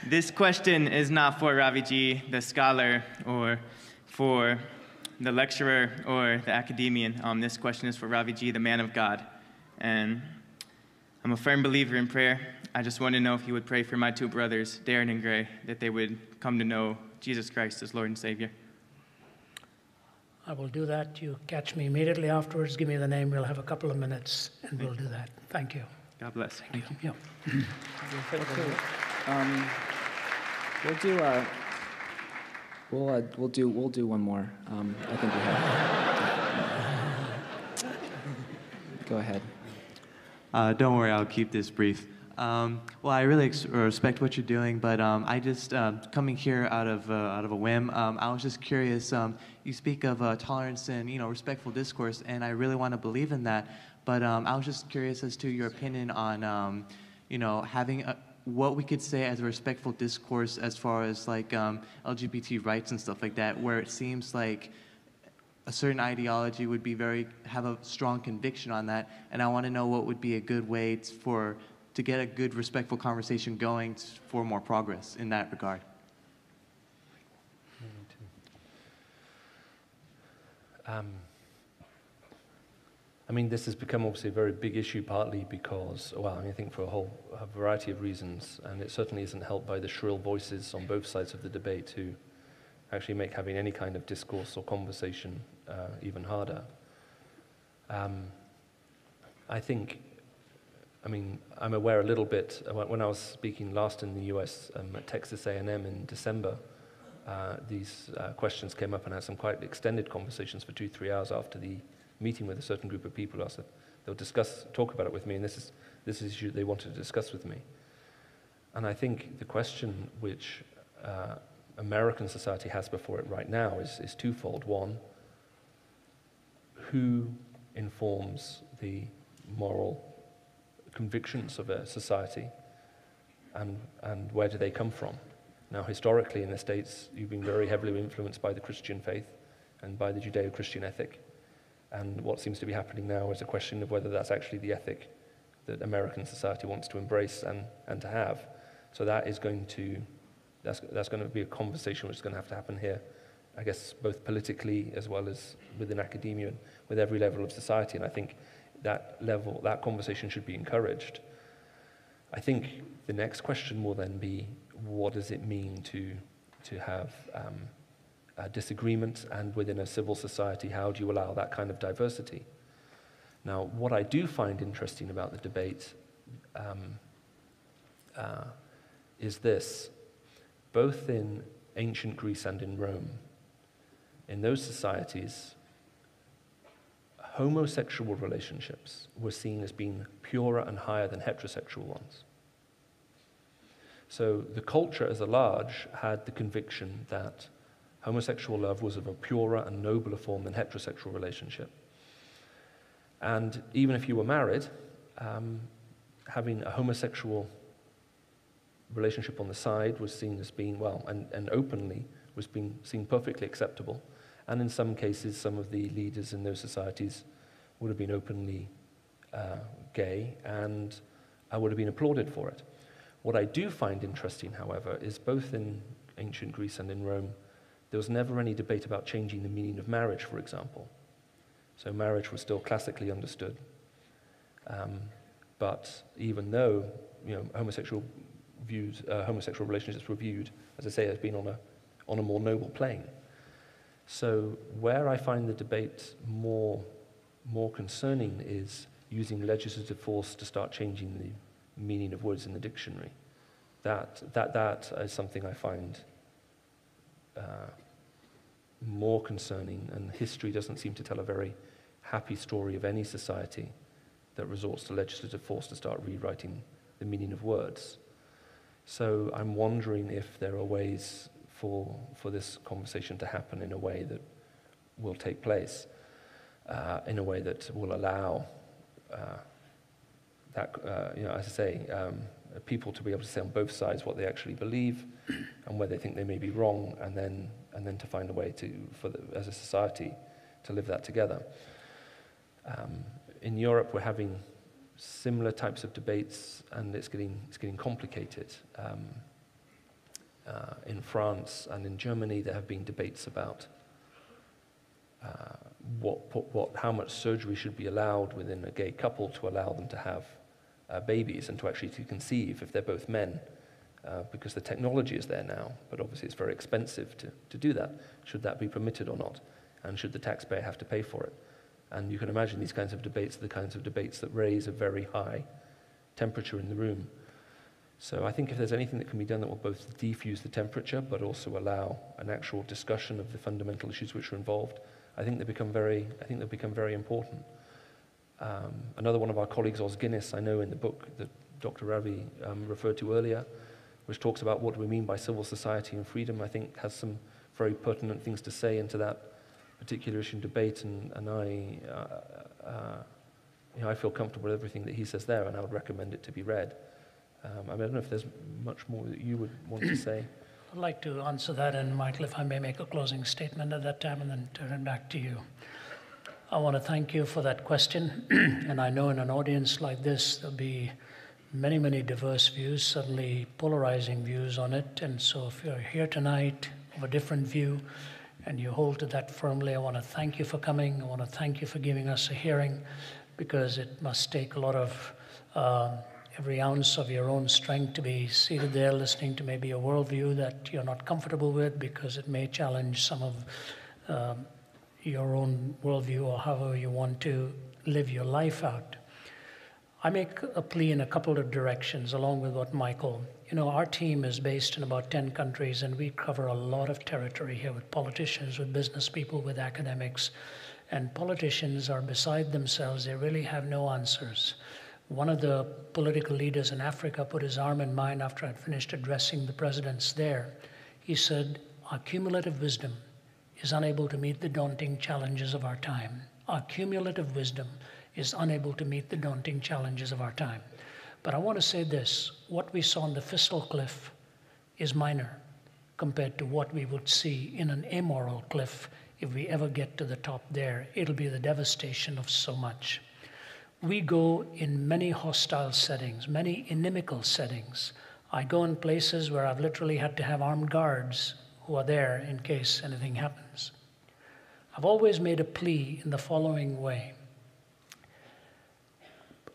This question is not for Ravi G, the scholar, or for the lecturer or the academician. This question is for Ravi G, the man of God. And I'm a firm believer in prayer. I just want to know if you would pray for my 2 brothers, Darren and Gray, that they would come to know Jesus Christ as Lord and Savior. I will do that. You catch me immediately afterwards. Give me the name. We'll have a couple of minutes, and we'll do that. Thank you. God bless. Thank you. Yeah. We'll do one more. I think we have. Go ahead. Don't worry, I'll keep this brief. Well, I really respect what you're doing, but I just, coming here out of a whim, I was just curious, you speak of tolerance and, respectful discourse, and I really want to believe in that, but I was just curious as to your opinion on, having what we could say as a respectful discourse as far as, like, LGBT rights and stuff like that, where it seems like a certain ideology would be have a strong conviction on that, and I want to know what would be a good way for to get a good, respectful conversation going for more progress in that regard? I mean, this has become obviously a very big issue, partly because, well, I think for a variety of reasons, and it certainly isn't helped by the shrill voices on both sides of the debate who actually make having any kind of discourse or conversation even harder. I think, I mean, I'm aware a little bit, when I was speaking last in the US at Texas A&M in December, these questions came up, and I had some quite extended conversations for 2-3 hours after the meeting with a certain group of people. They'll talk about it with me, and this is the issue they wanted to discuss with me. And I think the question which American society has before it right now is twofold. One, who informs the moral convictions of a society, and where do they come from? Now, historically in the States, you've been very heavily influenced by the Christian faith and by the Judeo-Christian ethic. And what seems to be happening now is a question of whether that's actually the ethic that American society wants to embrace and to have. So that is going to, that's going to be a conversation which is going to have to happen here, I guess, both politically as well as within academia and with every level of society. And I think that conversation should be encouraged. I think the next question will then be, what does it mean to have disagreement, and within a civil society, how do you allow that kind of diversity? Now, what I do find interesting about the debate is this. Both in ancient Greece and in Rome, in those societies, homosexual relationships were seen as being purer and higher than heterosexual ones. So the culture as a large had the conviction that homosexual love was of a purer and nobler form than heterosexual relationship. And even if you were married, having a homosexual relationship on the side was seen as being, well, and openly was being seen perfectly acceptable. And in some cases, some of the leaders in those societies would have been openly gay, and would have been applauded for it. What I do find interesting, however, is both in ancient Greece and in Rome, there was never any debate about changing the meaning of marriage, for example. So marriage was still classically understood. But even though homosexual relationships were viewed, as I say, as being on a more noble plane. So where I find the debate more concerning is using legislative force to start changing the meaning of words in the dictionary. That is something I find more concerning, and history doesn't seem to tell a very happy story of any society that resorts to legislative force to start rewriting the meaning of words. So I'm wondering if there are ways for this conversation to happen in a way that will take place, in a way that will allow as I say, people to be able to say on both sides what they actually believe and where they think they may be wrong, and then to find a way as a society to live that together. In Europe, we're having similar types of debates, and it's getting complicated. In France and in Germany, there have been debates about how much surgery should be allowed within a gay couple to allow them to have babies and to actually conceive if they're both men, because the technology is there now, but obviously it's very expensive to do that. Should that be permitted or not? And should the taxpayer have to pay for it? And you can imagine these kinds of debates are the kinds of debates that raise a very high temperature in the room. So I think if there's anything that can be done that will both defuse the temperature but also allow an actual discussion of the fundamental issues which are involved, I think they become very important. Another one of our colleagues, Os Guinness, I know in the book that Dr. Ravi referred to earlier, which talks about what do we mean by civil society and freedom, I think has some very pertinent things to say into that particular issue and debate, and I feel comfortable with everything that he says there, and I would recommend it to be read. I don't know if there's much more that you would want to say. I'd like to answer that, and Michael, if I may make a closing statement at that time and then turn it back to you. I want to thank you for that question, and I know in an audience like this, there'll be many, many diverse views, suddenly polarizing views on it. And so if you're here tonight of a different view and you hold to that firmly, I want to thank you for coming. I want to thank you for giving us a hearing, because it must take a lot of every ounce of your own strength to be seated there listening to maybe a worldview that you're not comfortable with, because it may challenge some of your own worldview or however you want to live your life out. I make a plea in a couple of directions along with what Michael. Our team is based in about 10 countries, and we cover a lot of territory here with politicians, with business people, with academics. And politicians are beside themselves. They really have no answers. One of the political leaders in Africa put his arm in mine after I'd finished addressing the presidents there. He said, our cumulative wisdom is unable to meet the daunting challenges of our time. Our cumulative wisdom is unable to meet the daunting challenges of our time. But I want to say this, what we saw on the fiscal cliff is minor compared to what we would see in an amoral cliff. If we ever get to the top there, it'll be the devastation of so much. We go in many hostile settings, many inimical settings. I go in places where I've literally had to have armed guards who are there in case anything happens. I've always made a plea in the following way.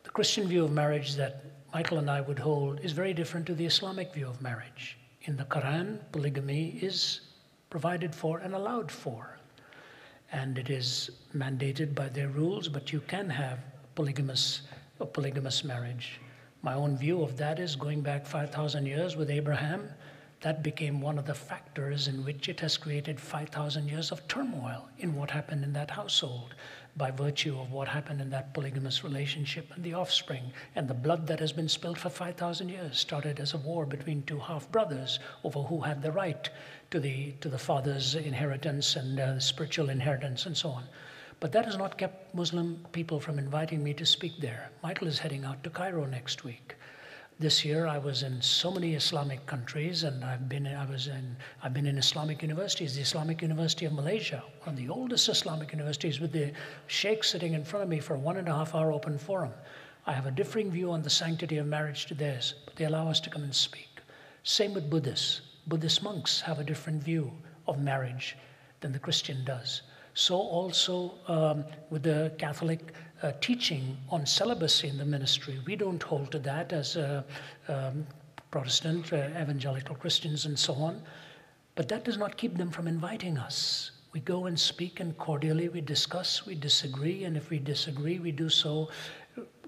The Christian view of marriage that Michael and I would hold is very different to the Islamic view of marriage. In the Quran, polygamy is provided for and allowed for. And it is mandated by their rules, but you can have a polygamous marriage. My own view of that is going back 5,000 years with Abraham. That became one of the factors in which it has created 5,000 years of turmoil in what happened in that household by virtue of what happened in that polygamous relationship and the offspring. And the blood that has been spilled for 5,000 years started as a war between two half-brothers over who had the right to the father's inheritance and spiritual inheritance and so on. But that has not kept Muslim people from inviting me to speak there. Michael is heading out to Cairo next week. This year I was in so many Islamic countries, and I've been in Islamic universities, the Islamic University of Malaysia, one of the oldest Islamic universities, with the sheikh sitting in front of me for a 1.5-hour open forum. I have a differing view on the sanctity of marriage to theirs, but they allow us to come and speak. Same with Buddhists. Buddhist monks have a different view of marriage than the Christian does. So also with the Catholic teaching on celibacy in the ministry. We don't hold to that as Protestant, evangelical Christians and so on. But that does not keep them from inviting us. We go and speak, and cordially we discuss, we disagree, and if we disagree, we do so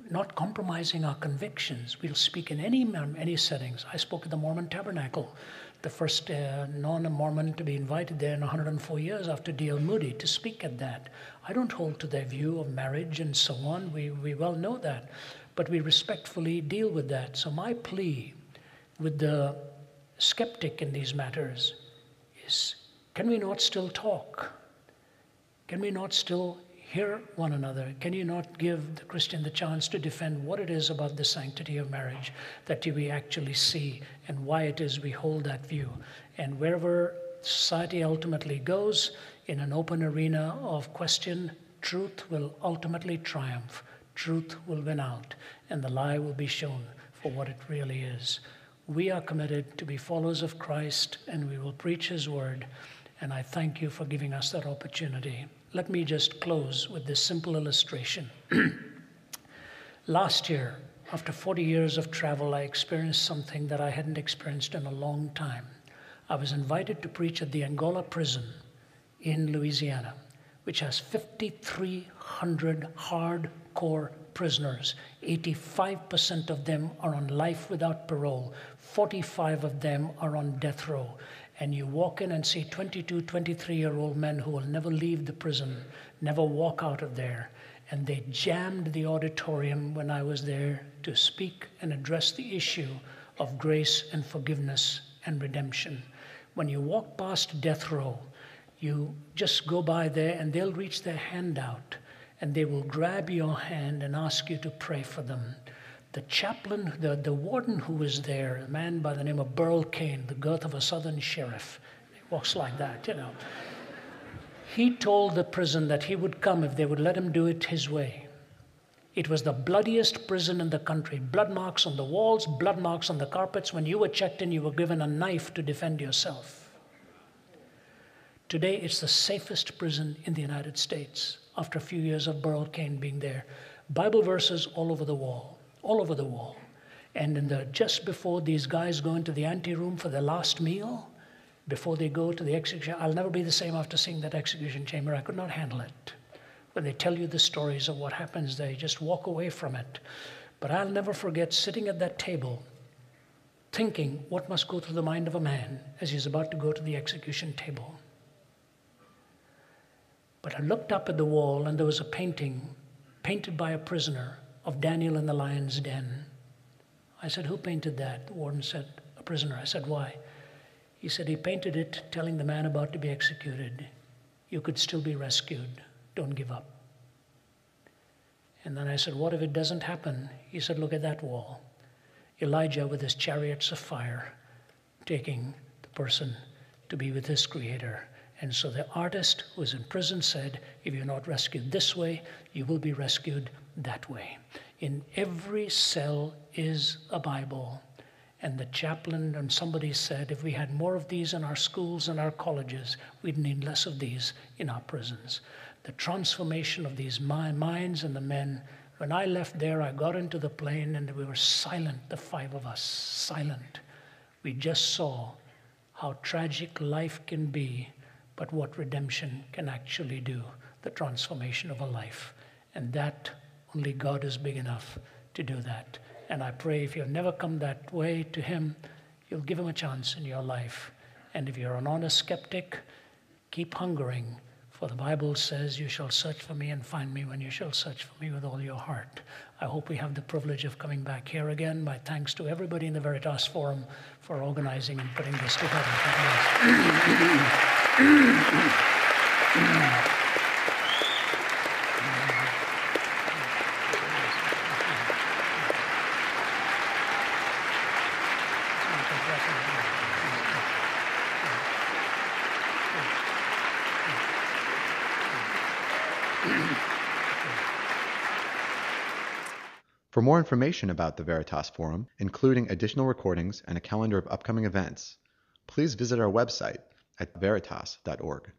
not compromising our convictions. We'll speak in any settings. I spoke at the Mormon Tabernacle, the first non-Mormon to be invited there in 104 years after D.L. Moody to speak at that. I don't hold to their view of marriage and so on. We well know that, but we respectfully deal with that. So my plea with the skeptic in these matters is, can we not still talk? Can we not still hear one another? Can you not give the Christian the chance to defend what it is about the sanctity of marriage that we actually see and why it is we hold that view? And wherever society ultimately goes, in an open arena of question, truth will ultimately triumph. Truth will win out, and the lie will be shown for what it really is. We are committed to be followers of Christ, and we will preach His word, and I thank you for giving us that opportunity. Let me just close with this simple illustration. Last year, after 40 years of travel, I experienced something that I hadn't experienced in a long time. I was invited to preach at the Angola prison in Louisiana, which has 5,300 hardcore prisoners. 85% of them are on life without parole. 45 of them are on death row. And you walk in and see 22, 23-year-old men who will never leave the prison, never walk out of there. And they jammed the auditorium when I was there to speak and address the issue of grace and forgiveness and redemption. When you walk past death row, you just go by there and they'll reach their hand out and they will grab your hand and ask you to pray for them. The chaplain, the warden who was there, a man by the name of Burl Kane, the girth of a southern sheriff, he walks like that, you know. He told the prison that he would come if they would let him do it his way. It was the bloodiest prison in the country. Blood marks on the walls, blood marks on the carpets. When you were checked in, you were given a knife to defend yourself. Today, it's the safest prison in the United States after a few years of Burl Cain being there. Bible verses all over the wall, all over the wall. And just before these guys go into the anteroom for their last meal, before they go to the execution, I'll never be the same after seeing that execution chamber. I could not handle it. When they tell you the stories of what happens, they just walk away from it. But I'll never forget sitting at that table, thinking what must go through the mind of a man as he's about to go to the execution table. But I looked up at the wall, and there was a painting painted by a prisoner of Daniel in the lion's den. I said, "Who painted that?" The warden said, "A prisoner." I said, "Why?" He said, "He painted it telling the man about to be executed, you could still be rescued. Don't give up." And then I said, "What if it doesn't happen?" He said, "Look at that wall. Elijah with his chariots of fire taking the person to be with his Creator." And so the artist who was in prison said, if you're not rescued this way, you will be rescued that way. In every cell is a Bible. And the chaplain and somebody said, if we had more of these in our schools and our colleges, we'd need less of these in our prisons. The transformation of these minds and the men. When I left there, I got into the plane and we were silent, the five of us, silent. We just saw how tragic life can be, but what redemption can actually do, the transformation of a life. And that, only God is big enough to do that. And I pray if you've never come that way to Him, you'll give Him a chance in your life. And if you're an honest skeptic, keep hungering. For the Bible says, you shall search for me and find me when you shall search for me with all your heart. I hope we have the privilege of coming back here again. My thanks to everybody in the Veritas Forum for organizing and putting this together. For more information about the Veritas Forum, including additional recordings and a calendar of upcoming events, please visit our website at veritas.org.